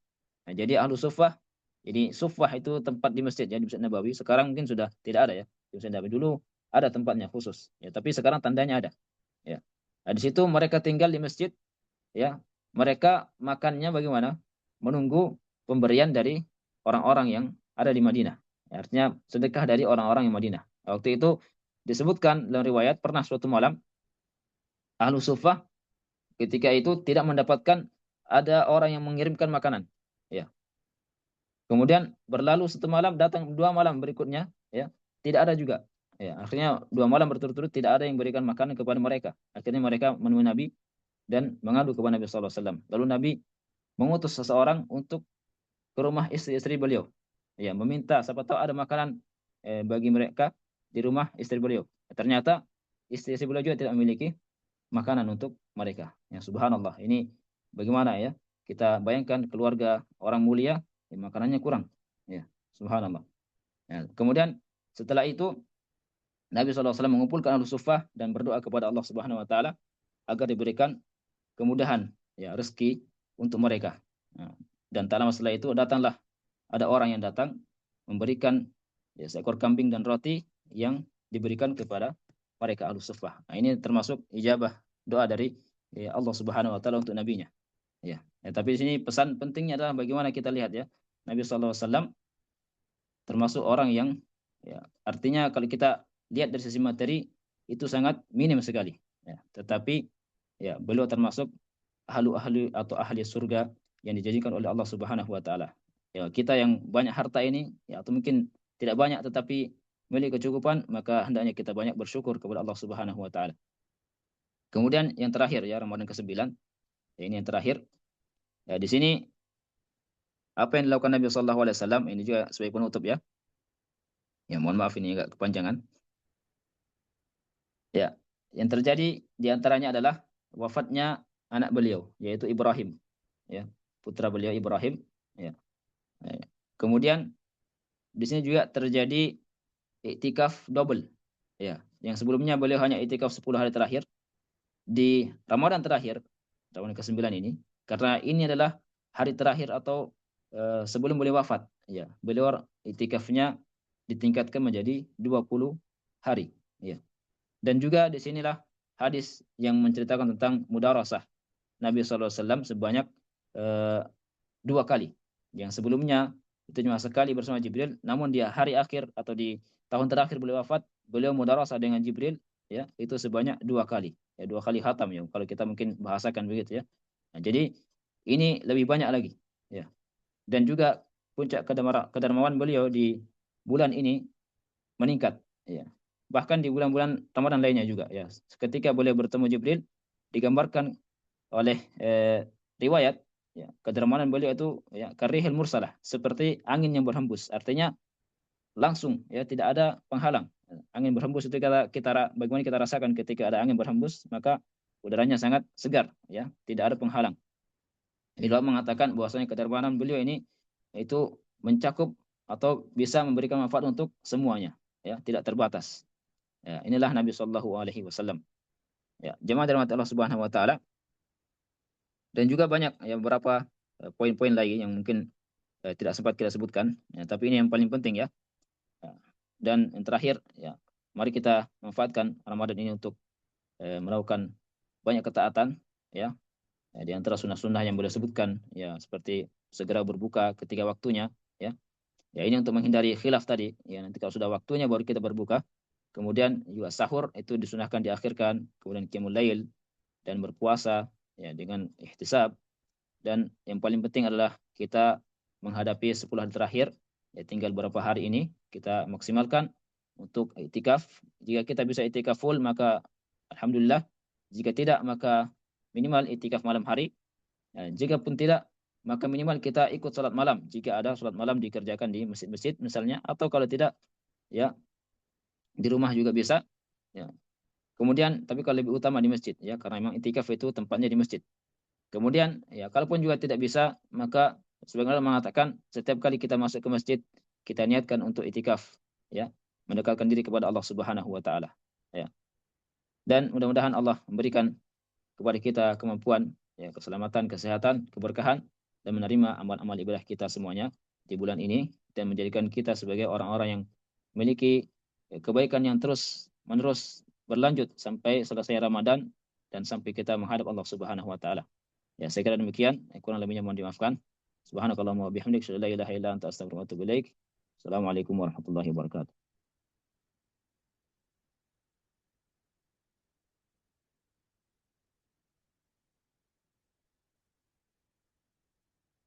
Nah, jadi ahlu suffah, jadi suffah itu tempat di masjid, ya, di Masjid Nabawi. Sekarang mungkin sudah tidak ada, ya. Di Masjid Nabawi dulu ada tempatnya khusus. Ya, tapi sekarang tandanya ada. Ya. Nah, di situ mereka tinggal di masjid, ya, mereka makannya bagaimana? Menunggu pemberian dari orang-orang yang ada di Madinah. Ya, artinya sedekah dari orang-orang yang Madinah. Waktu itu disebutkan dalam riwayat pernah suatu malam ahlu sufah ketika itu tidak mendapatkan ada orang yang mengirimkan makanan. Ya. Kemudian berlalu satu malam, datang dua malam berikutnya, ya, tidak ada juga. Ya, akhirnya dua malam berturut-turut tidak ada yang berikan makanan kepada mereka. Akhirnya mereka menemui Nabi dan mengadu kepada Nabi SAW. Lalu Nabi mengutus seseorang untuk ke rumah istri-istri beliau. Ya, meminta siapa tahu ada makanan bagi mereka di rumah istri beliau. Ternyata istri-istri beliau juga tidak memiliki makanan untuk mereka. Ya, subhanallah. Ini bagaimana, ya? Kita bayangkan keluarga orang mulia, ya, makanannya kurang. Ya, subhanallah. Ya, kemudian setelah itu Nabi SAW mengumpulkan ahlu suffah dan berdoa kepada Allah Subhanahu Wa Taala agar diberikan kemudahan, ya, rezeki untuk mereka. Nah, dan tak lama setelah itu datanglah ada orang yang datang memberikan, ya, seekor kambing dan roti yang diberikan kepada mereka ahlu suffah. Nah, ini termasuk ijabah doa dari, ya, Allah Subhanahu Wa Taala untuk nabinya. Ya. Ya, tapi di sini pesan pentingnya adalah bagaimana kita lihat, ya, Nabi SAW termasuk orang yang, ya, artinya kalau kita lihat dari sisi materi itu sangat minim sekali. Ya. Tetapi, ya, beliau termasuk ahli atau ahli surga yang dijanjikan oleh Allah Subhanahu Wa Taala. Ya, kita yang banyak harta ini, ya, atau mungkin tidak banyak tetapi milik kecukupan, maka hendaknya kita banyak bersyukur kepada Allah Subhanahu Wa Taala. Kemudian yang terakhir, ya, Ramadan ke-9, ya, ini yang terakhir. Ya, di sini apa yang dilakukan Nabi Shallallahu Alaihi Wasallam ini juga sebagai penutup, ya. Ya, mohon maaf ini agak kepanjangan. Ya, yang terjadi di antaranya adalah wafatnya anak beliau, yaitu Ibrahim, ya, putra beliau Ibrahim. Ya. Ya. Kemudian di sini juga terjadi iktikaf double. Ya, yang sebelumnya beliau hanya iktikaf 10 hari terakhir di Ramadan terakhir, Ramadan ke-9 ini, karena ini adalah hari terakhir atau sebelum beliau wafat. Ya, beliau iktikafnya ditingkatkan menjadi 20 hari. Ya. Dan juga di sinilah hadis yang menceritakan tentang mudarasah Nabi SAW sebanyak eh, 2 kali. Yang sebelumnya itu cuma sekali bersama Jibril, namun di hari akhir atau di tahun terakhir beliau wafat, beliau mudarasah dengan Jibril, ya, itu sebanyak 2 kali. Ya, 2 kali khatam, ya, kalau kita mungkin bahasakan begitu, ya. Nah, jadi ini lebih banyak lagi, ya. Dan juga puncak kedermawan beliau di bulan ini meningkat, ya. Bahkan di bulan-bulan Ramadan lainnya juga, ya. Ketika beliau bertemu Jibril, digambarkan oleh riwayat, ya, kedermawanan beliau itu, ya, karihil mursalah, seperti angin yang berhembus. Artinya langsung, ya, tidak ada penghalang. Angin berhembus itu bagaimana kita rasakan ketika ada angin berhembus, maka udaranya sangat segar, ya, tidak ada penghalang. Beliau mengatakan bahwasanya kedermawanan beliau ini itu mencakup atau bisa memberikan manfaat untuk semuanya, ya, tidak terbatas. Ya, inilah Nabi Shallallahu Alaihi Wasallam. Ya, jemaah dirahmati Allah Subhanahu Wa Taala. Dan juga banyak, ya, beberapa poin-poin lagi yang mungkin tidak sempat kita sebutkan, ya, tapi ini yang paling penting, ya. Ya. Dan yang terakhir, ya, mari kita manfaatkan Ramadan ini untuk melakukan banyak ketaatan, ya. Ya, di antara sunnah-sunnah yang boleh sebutkan, ya, seperti segera berbuka ketika waktunya, ya. Ya, ini untuk menghindari khilaf tadi, ya, nanti kalau sudah waktunya baru kita berbuka. Kemudian juga sahur itu disunahkan diakhirkan, kemudian qiyamul lail dan berpuasa, ya, dengan ihtisab. Dan yang paling penting adalah kita menghadapi 10 hari terakhir, ya, tinggal beberapa hari ini kita maksimalkan untuk itikaf. Jika kita bisa itikaf full maka alhamdulillah, jika tidak maka minimal itikaf malam hari. Ya, jika pun tidak maka minimal kita ikut salat malam jika ada salat malam dikerjakan di masjid-masjid misalnya, atau kalau tidak, ya, di rumah juga bisa, ya. Kemudian, tapi kalau lebih utama di masjid, ya, karena memang itikaf itu tempatnya di masjid. Kemudian, ya, kalaupun juga tidak bisa, maka sebagian ulama mengatakan setiap kali kita masuk ke masjid, kita niatkan untuk itikaf, ya, mendekatkan diri kepada Allah Subhanahu wa taala, ya. Dan mudah-mudahan Allah memberikan kepada kita kemampuan, ya, keselamatan, kesehatan, keberkahan, dan menerima amal-amal ibadah kita semuanya di bulan ini, dan menjadikan kita sebagai orang-orang yang memiliki kebaikan yang terus menerus berlanjut sampai selesai Ramadan dan sampai kita menghadap Allah Subhanahu wa taala. Ya, saya kira demikian. Kurang lebihnya mohon dimaafkan. Subhanakallahumma wa bihamdik, la ilaha illa anta astaghfiruka wa atubu ilaik. Assalamualaikum warahmatullahi wabarakatuh.